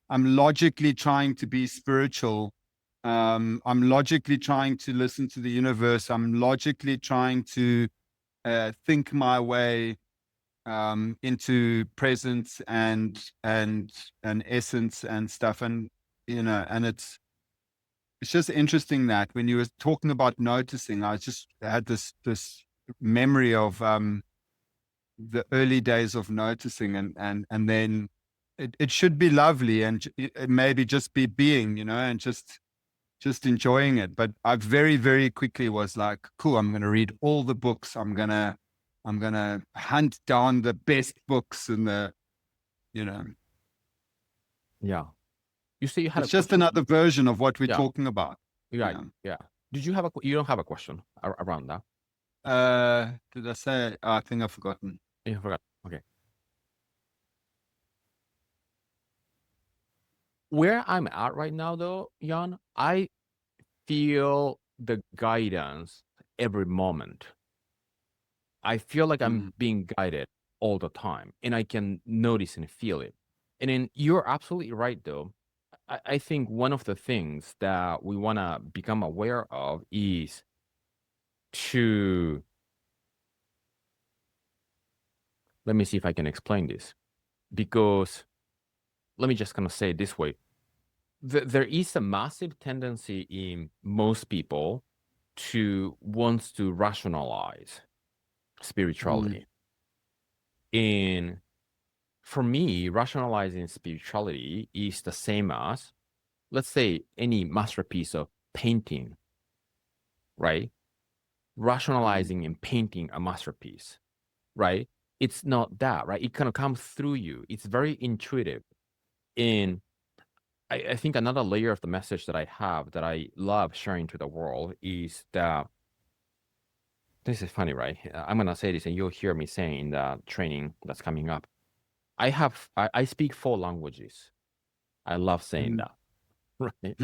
I'm logically trying to be spiritual. I'm logically trying to listen to the universe. I'm logically trying to think my way into presence and essence and stuff. And and it's just interesting that when you were talking about noticing, I just had this memory of the early days of noticing, and then it should be lovely, and it maybe just be being, and just enjoying it. But I very, very quickly was like, cool, I'm going to read all the books. I'm going to hunt down the best books and Yeah. You say you had a it's just question? another version of what we're Yeah. talking about. Right. Yeah. Did you you don't have a question around that? Did I say, I think I've forgotten. You forgot. Okay. Where I'm at right now, though, Jan, I feel the guidance every moment. I feel like I'm being guided all the time, and I can notice and feel it. And then you're absolutely right, though. I think one of the things that we want to become aware of is to, let me see if I can explain this, because let me just kind of say it this way. There is a massive tendency in most people to wants to rationalize spirituality. And for me, rationalizing spirituality is the same as, let's say, any masterpiece of painting, right? Rationalizing and painting a masterpiece, right? It's not that, right? It kind of comes through you. It's very intuitive. And I think another layer of the message that I have that I love sharing to the world is that this is funny, right? I'm going to say this and you'll hear me saying in the training that's coming up. I speak 4 languages. I love saying Mm. that. Right.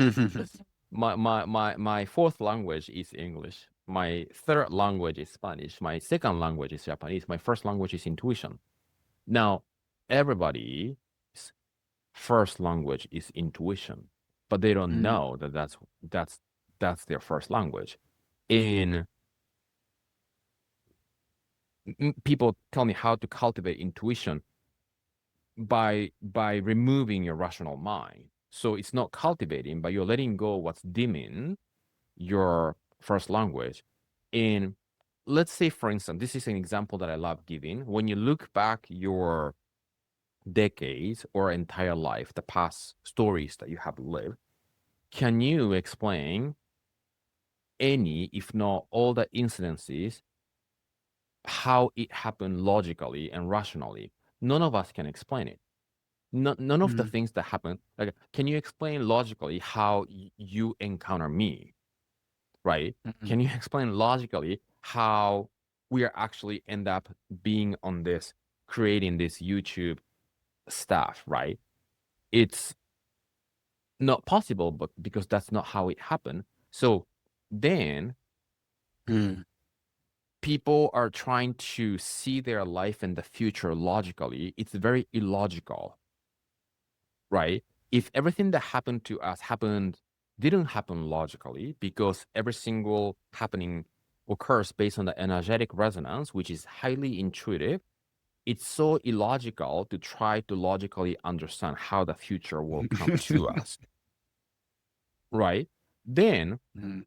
My fourth language is English. My third language is Spanish. My second language is Japanese. My first language is intuition. Now, everybody's first language is intuition, but they don't Mm. know that that's their first language. In People tell me how to cultivate intuition by removing your rational mind. So it's not cultivating, but you're letting go what's dimming your first language. And let's say, for instance, this is an example that I love giving. When you look back your decades or entire life, the past stories that you have lived, can you explain any, if not all, the incidences, how it happened logically and rationally? None of us can explain it. None of the Mm. things that happen, like, can you explain logically how you encounter me? Right? Mm. Can you explain logically how we are actually end up being on this, creating this YouTube stuff, right? It's not possible, but because that's not how it happened. So then Mm. people are trying to see their life and the future logically. It's very illogical, right? If everything that happened to us didn't happen logically, because every single happening occurs based on the energetic resonance, which is highly intuitive, it's so illogical to try to logically understand how the future will come to us, right? Then Mm.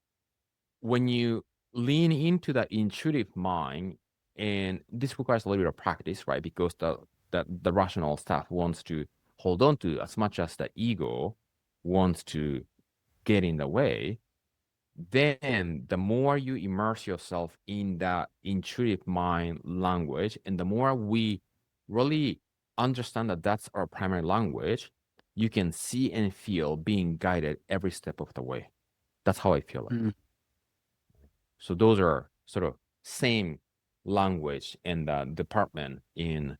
when you lean into that intuitive mind, and this requires a little bit of practice, right? Because the rational stuff wants to hold on to as much as the ego wants to get in the way. Then the more you immerse yourself in that intuitive mind language, and the more we really understand that that's our primary language, you can see and feel being guided every step of the way. That's how I feel it. Mm. So those are sort of same language and department in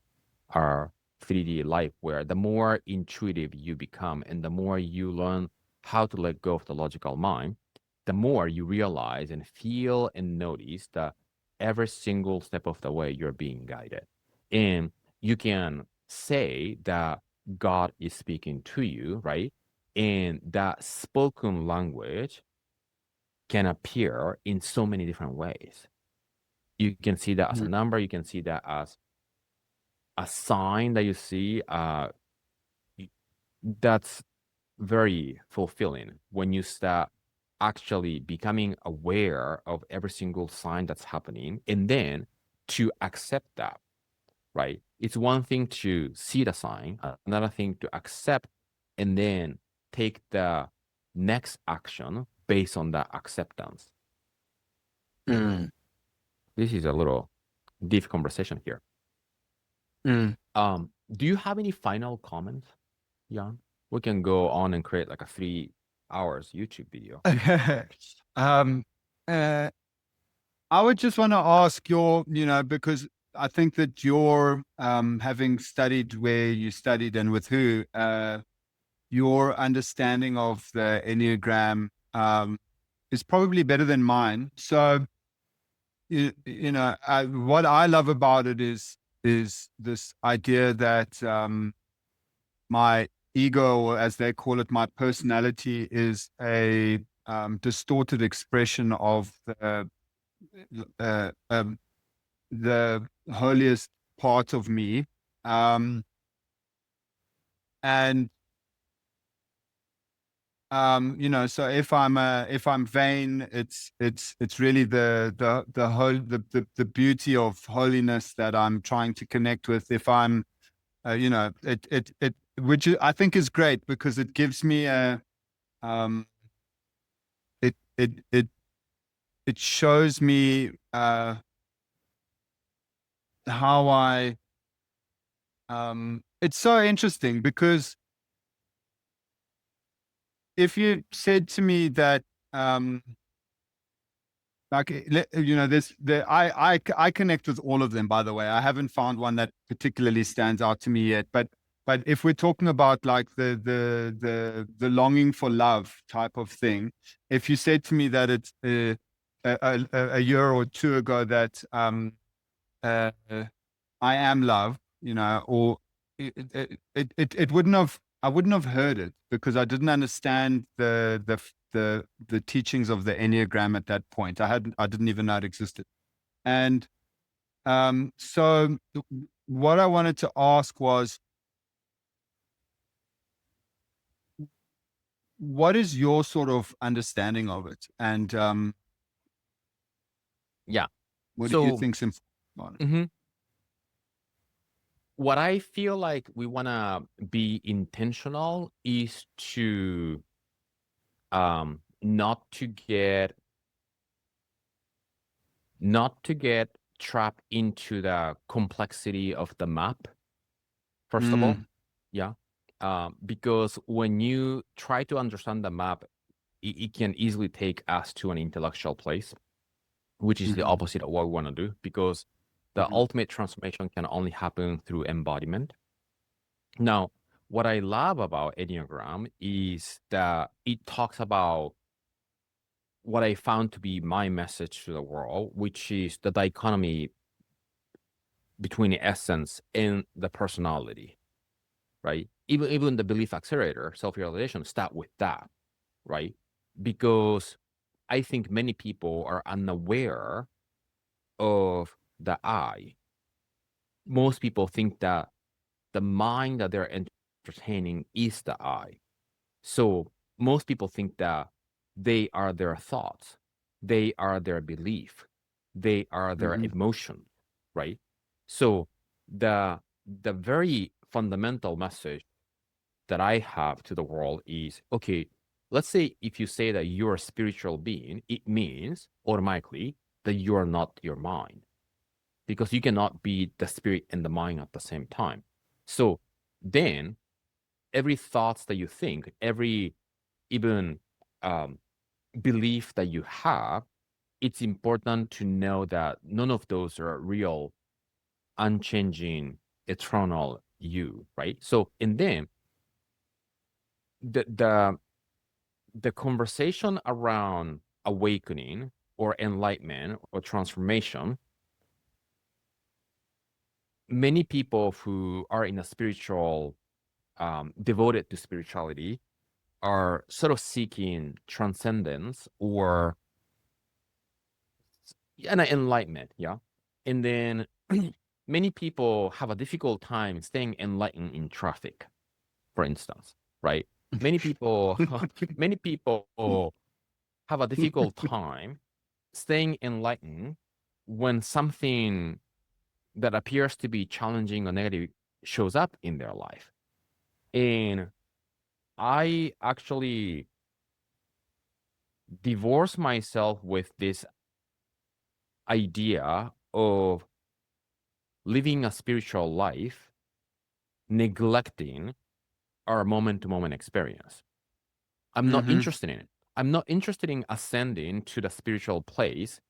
our 3D life, where the more intuitive you become and the more you learn how to let go of the logical mind, the more you realize and feel and notice that every single step of the way you're being guided. And you can say that God is speaking to you, right? And that spoken language can appear in so many different ways. You can see that as a Mm. number, you can see that as a sign that you see. That's very fulfilling when you start actually becoming aware of every single sign that's happening, and then to accept that, right? It's one thing to see the sign, another thing to accept, and then take the next action based on that acceptance. Mm. This is a little deep conversation here. Mm. Do you have any final comments, Jan? We can go on and create like a 3 hours YouTube video. um, uh, I would just want to ask because I think that you're having studied where you studied and with who, your understanding of the Enneagram is probably better than mine. So, what I love about it is this idea that my ego, or as they call it, my personality, is a distorted expression of uh, um, the holiest part of me. Um, and so if I'm vain, it's really the beauty of holiness that I'm trying to connect with. If I'm it which I think is great, because it gives me a um it it it it shows me how I it's so interesting, because if you said to me that um Like, I connect with all of them, by the way. I haven't found one that particularly stands out to me yet. But if we're talking about like the longing for love type of thing, if you said to me that it's a year or two ago that uh, I am love, or it wouldn't have, I wouldn't have heard it because I didn't understand the teachings of the Enneagram at that point. I didn't even know it existed. And so what I wanted to ask was, what is your sort of understanding of it? And Yeah. what do you So think's important on it? mhm, what I feel like we want to be intentional is to not to get trapped into the complexity of the map, first of all. Mm, Yeah. Because when you try to understand the map, it can easily take us to an intellectual place, which is the mhm, opposite of what we want to do, because the mhm, ultimate transformation can only happen through embodiment. Now, what I love about Enneagram is that it talks about what I found to be my message to the world, which is the dichotomy between the essence and the personality, right? Even the belief accelerator, self-realization, start with that, right? Because I think many people are unaware of the I. Most people think that the mind that they're entertaining is the I. So most people think that they are their thoughts, they are their belief, they are their mhm, emotion, right? So the the very fundamental message that I have to the world is, okay, let's say if you say that you're a spiritual being, it means automatically that you're not your mind, because you cannot be the spirit and the mind at the same time. So then every thoughts that you think, every even um, belief that you have, it's important to know that none of those are real, unchanging, eternal you, right? So, and then the the the conversation around awakening or enlightenment or transformation, many people who are in a spiritual, devoted to spirituality, are sort of seeking transcendence or an enlightenment, yeah. And then many people have a difficult time staying enlightened in traffic, for instance, right? Many people, many people have a difficult time staying enlightened when something that appears to be challenging or negative shows up in their life. And I actually divorce myself with this idea of living a spiritual life, neglecting our moment to moment experience. I'm not mhm, interested in it. I'm not interested in ascending to the spiritual place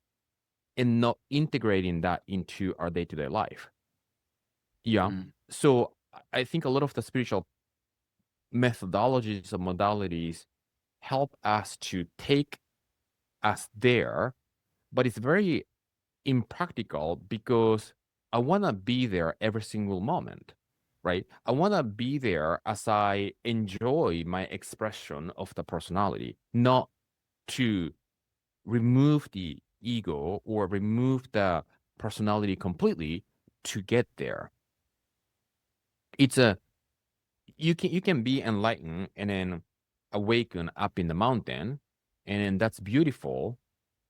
and not integrating that into our day to day life. Yeah. mhm. So I think a lot of the spiritual methodologies and modalities help us to take us there, but it's very impractical because I want to be there every single moment, right? I want to be there as I enjoy my expression of the personality, not to remove the ego or remove the personality completely to get there. It's a you can be enlightened and then awaken up in the mountain, and then that's beautiful.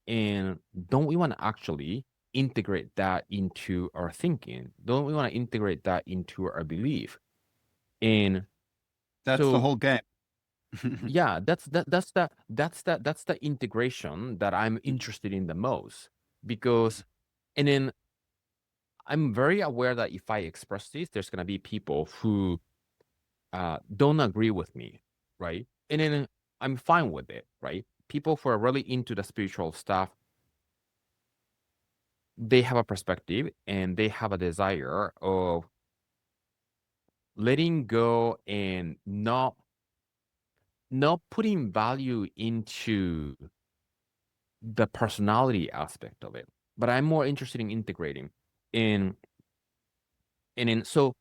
And don't we want to actually integrate that into our thinking? Don't we want to integrate that into our belief? And That's the so, whole game. yeah, that's the integration that I'm interested in the most, because, and then I'm very aware that if I express this, there's gonna be people who don't agree with me, right? And then I'm fine with it, right? People who are really into the spiritual stuff, they have a perspective and they have a desire of letting go and not putting value into the personality aspect of it. But I'm more interested in integrating in so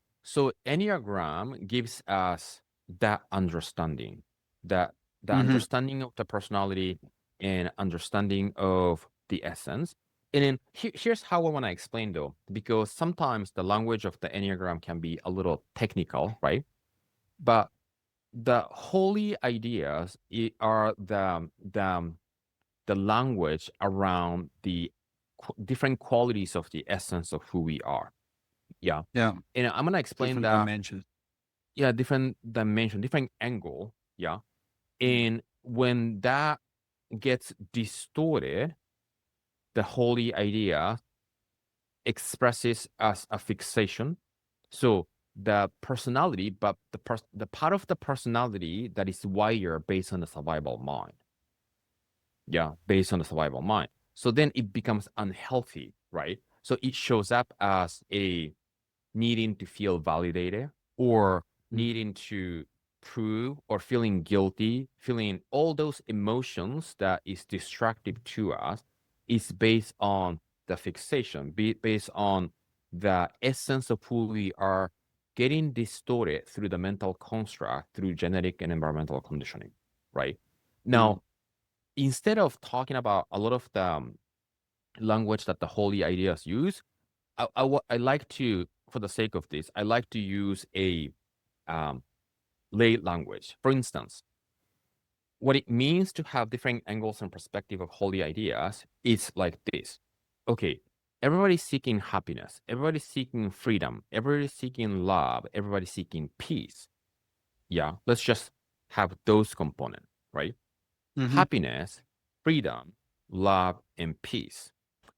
Enneagram gives us that understanding, that the Mm-hmm. understanding of the personality and understanding of the essence. And then here's how I want to explain though, because sometimes the language of the Enneagram can be a little technical, right? But the holy ideas are the language around the different qualities of the essence of who we are. Yeah. Yeah. And I'm gonna explain Different that, dimensions. yeah, different dimension, different angle. Yeah. And when that gets distorted, the holy idea expresses as a fixation. So the personality, but the part of the personality that is wired based on the survival mind. Yeah, based on the survival mind. So then it becomes unhealthy, right? So it shows up as a needing to feel validated or Mm-hmm. needing to prove or feeling guilty, feeling all those emotions that is destructive to us is based on the fixation, based on the essence of who we are getting distorted through the mental construct, through genetic and environmental conditioning, right? Mm-hmm. Now, instead of talking about a lot of the language that the holy ideas use, I like to, for the sake of this, I like to use a um, lay language. For instance, what it means to have different angles and perspective of holy ideas is like this. Okay, everybody's seeking happiness, everybody's seeking freedom, everybody's seeking love, everybody's seeking peace. Yeah, let's just have those components, right? Mm-hmm. Happiness, freedom, love, and peace.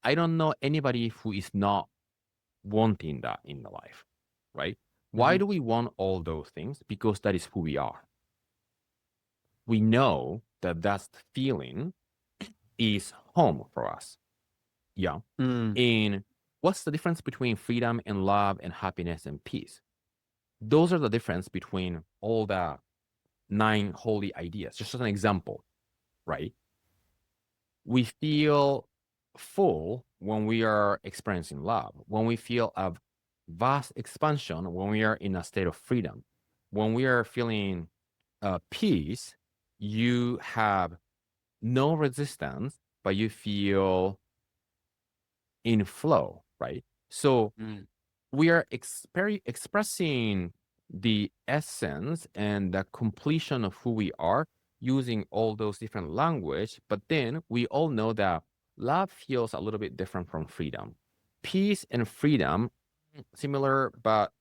I don't know anybody who is not wanting that in the life, right? Why Mm-hmm. do we want all those things? Because that is who we are. We know that that feeling is home for us. Yeah. Mm-hmm. And what's the difference between freedom and love and happiness and peace? Those are the difference between all the nine holy ideas. Just as an example, right? We feel full when we are experiencing love, when we feel a vast expansion, when we are in a state of freedom, when we are feeling peace, you have no resistance, but you feel in flow, right? So we are expressing the essence and the completion of who we are using all those different language, but then we all know that love feels a little bit different from freedom. Peace and freedom similar, but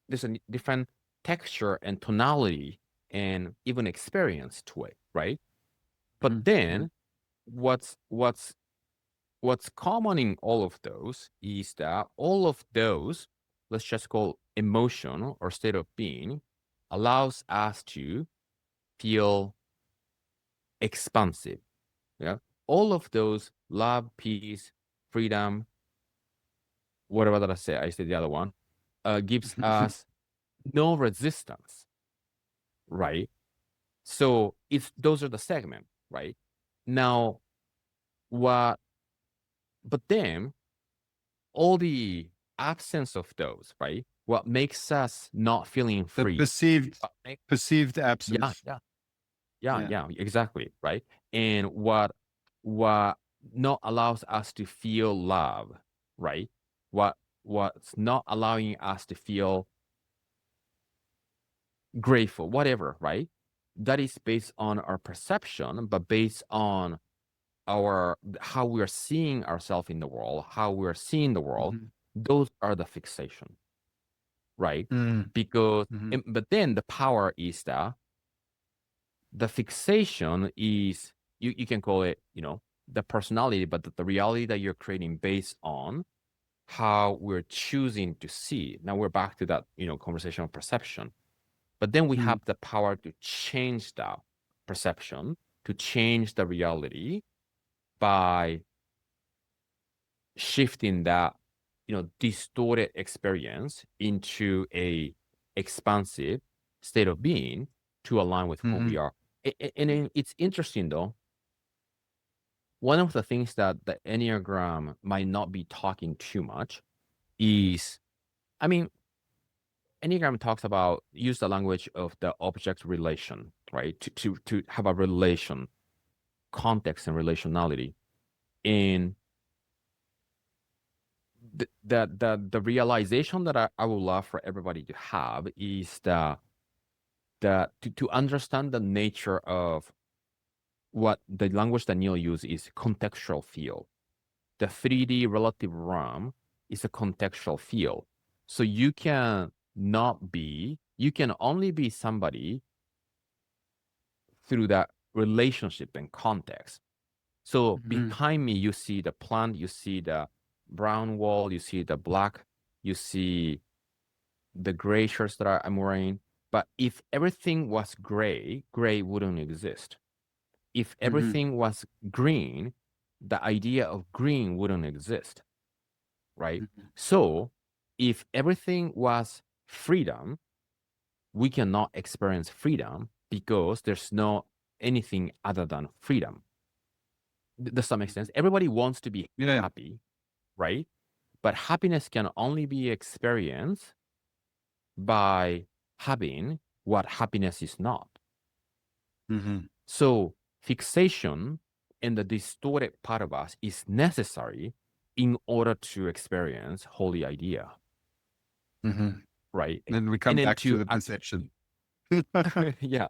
there's a different texture and tonality and even experience to it, right? But Mm-hmm. then what's common in all of those is that all of those, let's just call emotion or state of being, allows us to feel expansive. Yeah. All of those love, peace, freedom, whatever that I said the other one, gives us no resistance, right? So it's those are the segment, right? Now, what but then all the absence of those, right? What makes us not feeling The free? perceived Yeah, absence. yeah, yeah, Yeah. yeah, exactly, right? And what not allows us to feel love, right? What's not allowing us to feel grateful, whatever, right? That is based on our perception, but based on our how we are seeing ourselves in the world, how we are seeing the world. Mm-hmm. Those are the fixation, right? Because, Mm-hmm. but then the power is that the fixation is, you can call it, the personality, but the reality that you're creating based on how we're choosing to see. Now we're back to that, conversation of perception. But then we Mm-hmm. have the power to change that perception, to change the reality by shifting that, distorted experience into a expansive state of being to align with who we are. And it's interesting though. One of the things that the Enneagram might not be talking too much is, I mean, Enneagram talks about, use the language of the object relation, right? To have a relation, context and relationality. And the realization that I would love for everybody to have is to understand the nature of what the language that Neil used is contextual field. The 3D relative realm is a contextual field. So you can only be somebody through that relationship and context. So behind me, you see the plant, you see the brown wall, you see the black, you see the gray shirts that I'm wearing. But if everything was gray, gray wouldn't exist. If everything was green, the idea of green wouldn't exist, right? So if everything was freedom, we cannot experience freedom because there's no anything other than freedom. Does that make sense? Everybody wants to be happy, right? But happiness can only be experienced by having what happiness is not. So fixation in the distorted part of us is necessary in order to experience holy idea. Right? Then we come back to the perception. Yeah.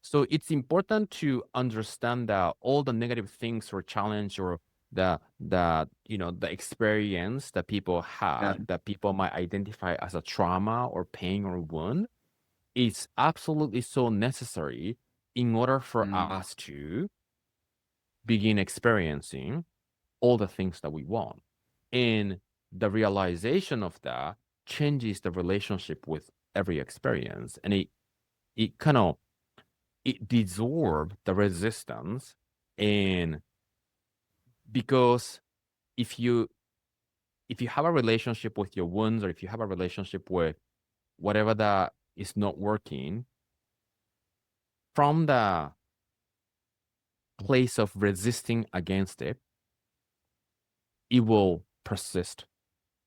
So it's important to understand that all the negative things or challenge or the experience that people had, that people might identify as a trauma or pain or wound, is absolutely so necessary in order for us to begin experiencing all the things that we want. And the realization of that changes the relationship with every experience, and it kind of dissolve the resistance. And because if you have a relationship with your wounds, or if you have a relationship with whatever that is not working, from the place of resisting against it, it will persist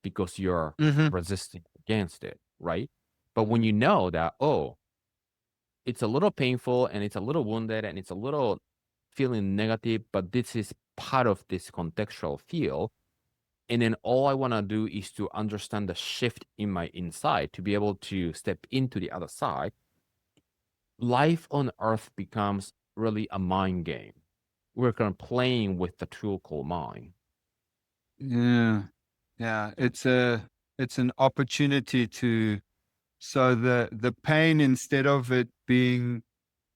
because you're resisting against it, right? But when you know that, oh, it's a little painful and it's a little wounded and it's a little feeling negative, but this is part of this contextual field. And then all I want to do is to understand the shift in my inside to be able to step into the other side. Life on earth becomes really a mind game. We're kind of playing with the tool called mind. Yeah. It's an opportunity to, so the pain, instead of it being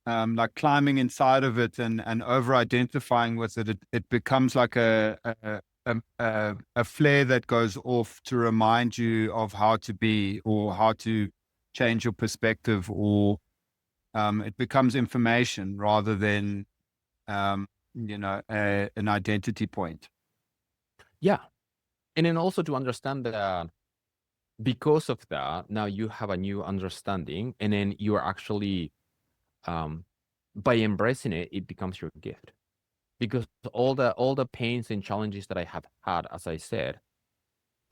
like climbing inside of it and over identifying with it, it becomes like a flare that goes off to remind you of how to be, or how to change your perspective, or it becomes information rather than an identity point. Yeah. And then also to understand that because of that, now you have a new understanding, and then you are actually, by embracing it, it becomes your gift. Because all the pains and challenges that I have had, as I said,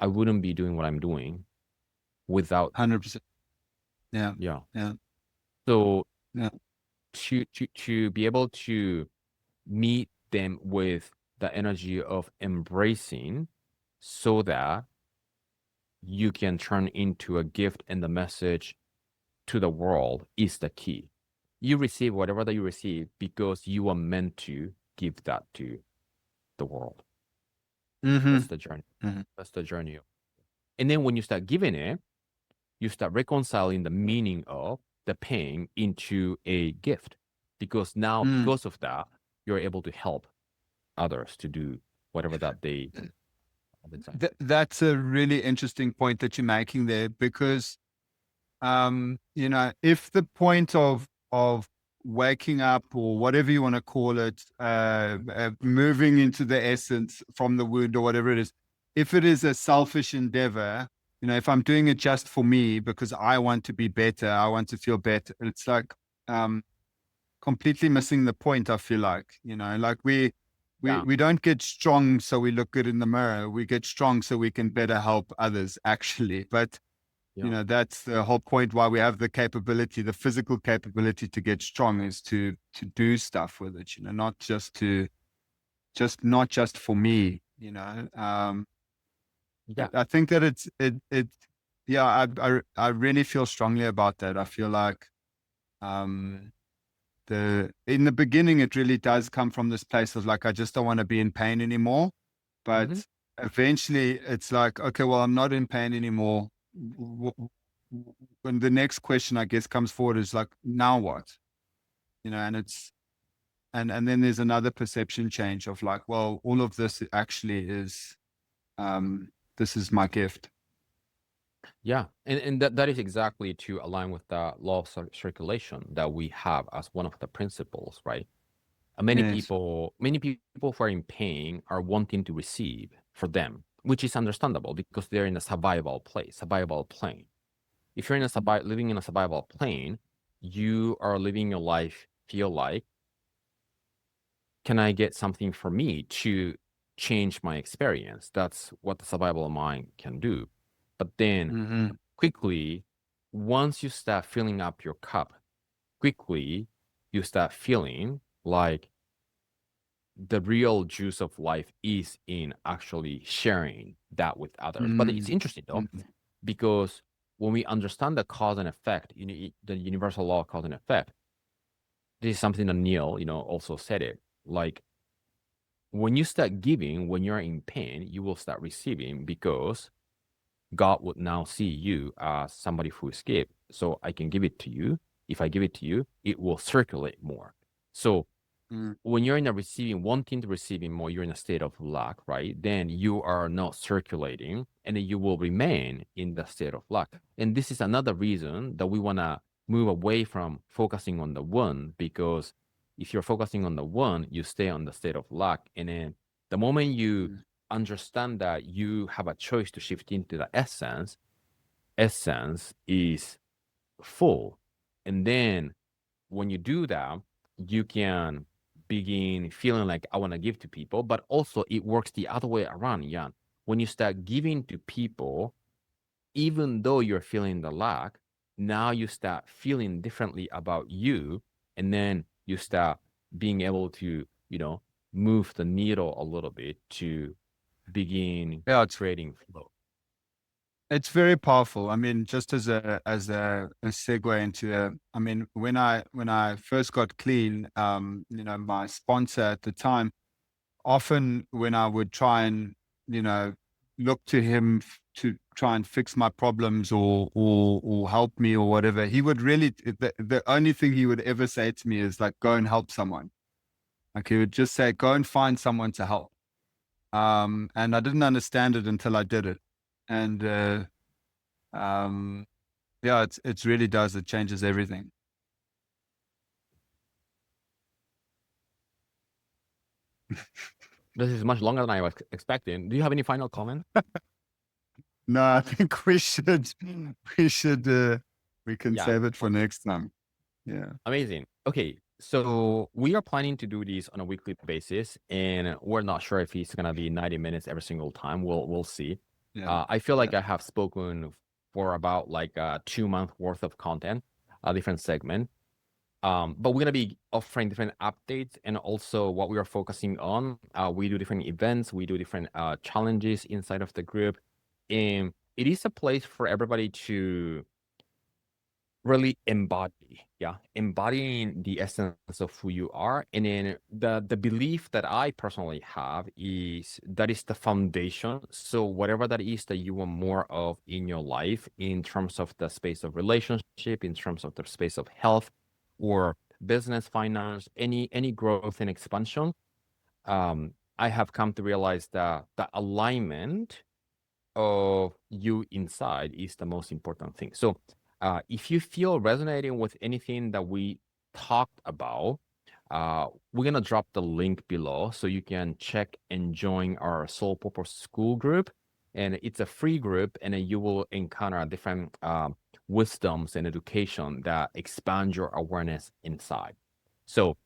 I wouldn't be doing what I'm doing without 100%. Yeah. So to be able to meet them with the energy of embracing, so that you can turn into a gift and the message to the world, is the key. You receive whatever that you receive because you are meant to give that to the world. That's the journey. That's the journey. And then when you start giving it, you start reconciling the meaning of the pain into a gift, because now because of that, you're able to help others to do whatever that they that's a really interesting point that you're making there, because if the point of waking up, or whatever you want to call it, moving into the essence from the wound or whatever it is, if it is a selfish endeavor, if I'm doing it just for me because I want to be better, I want to feel better, it's like completely missing the point. I feel like, like Yeah. we don't get strong so we look good in the mirror. We get strong so we can better help others, actually. But Yeah. that's the whole point why we have the capability, the physical capability to get strong, is to do stuff with it, not just for me. Yeah. I think that yeah, I really feel strongly about that. I feel like um in the beginning, it really does come from this place of like, I just don't want to be in pain anymore. Hmm. But eventually it's like, okay, well, I'm not in pain anymore. When the next question, I guess, comes forward is like, now what? And it's, and then there's another perception change of like, well, all of this actually is, this is my gift. Yeah. And that is exactly to align with the law of circulation that we have as one of the principles, right? Yes. Many people who are in pain are wanting to receive for them, which is understandable because they're in a survival plane. If you're in living in a survival plane, you are living your life, feel like, can I get something for me to change my experience? That's what the survival mind can do. But then Mm-hmm. quickly, once you start filling up your cup, quickly you start feeling like the real juice of life is in actually sharing that with others. But it's interesting though, Mm-hmm. because when we understand the cause and effect, the universal law of cause and effect, this is something that Neil, also said it. Like when you start giving, when you're in pain, you will start receiving because God would now see you as somebody who escaped. So I can give it to you. If I give it to you, it will circulate more. So when you're in a wanting to receiving more, you're in a state of lack, right? Then you are not circulating and then you will remain in the state of lack. And this is another reason that we want to move away from focusing on the one, because if you're focusing on the one, you stay on the state of lack. And then the moment you understand that you have a choice to shift into the essence is full. And then when you do that, you can begin feeling like I want to give to people, but also it works the other way around, Jan. When you start giving to people, even though you're feeling the lack, now you start feeling differently about you, and then you start being able to, move the needle a little bit to begin Yeah, creating flow. it's very powerful. I mean, just as a segue into I mean, when I first got clean, my sponsor at the time, often when I would try and, you know, look to him to try and fix my problems, or help me or whatever, he would really, the only thing he would ever say to me is like, go and help someone. Like he would just say, go and find someone to help. And I didn't understand it until I did it. And um yeah, it's really does. It changes everything. This is much longer than I was expecting. Do you have any final comment? No, I think we should we can Yeah. save it for next time. Yeah. Amazing. Okay, so we are planning to do these on a weekly basis, and we're not sure if it's gonna be 90 minutes every single time. We'll see. Yeah. I feel Yeah. like I have spoken for about like 2 month worth of content, a different segment. But we're gonna be offering different updates and also what we are focusing on. We do different events, we do different challenges inside of the group, and it is a place for everybody to really embodying the essence of who you are. And then the belief that I personally have is that is the foundation. So whatever that is that you want more of in your life, in terms of the space of relationship, in terms of the space of health or business, finance, any growth and expansion, I have come to realize that the alignment of you inside is the most important thing. So if you feel resonating with anything that we talked about, we're going to drop the link below so you can check and join our Soul Purpose School group. And it's a free group, and then you will encounter different wisdoms and education that expand your awareness inside. So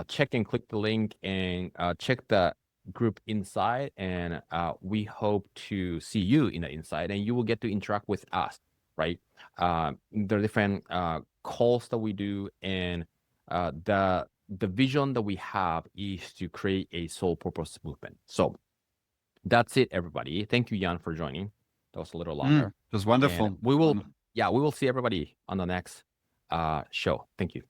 check and click the link and check the group inside, and we hope to see you in the inside, and you will get to interact with us, right? There are different calls that we do, and the vision that we have is to create a soul purpose movement. So that's it, everybody. Thank you, Jan, for joining. That was a little longer. It was wonderful. And we will see everybody on the next show. Thank you.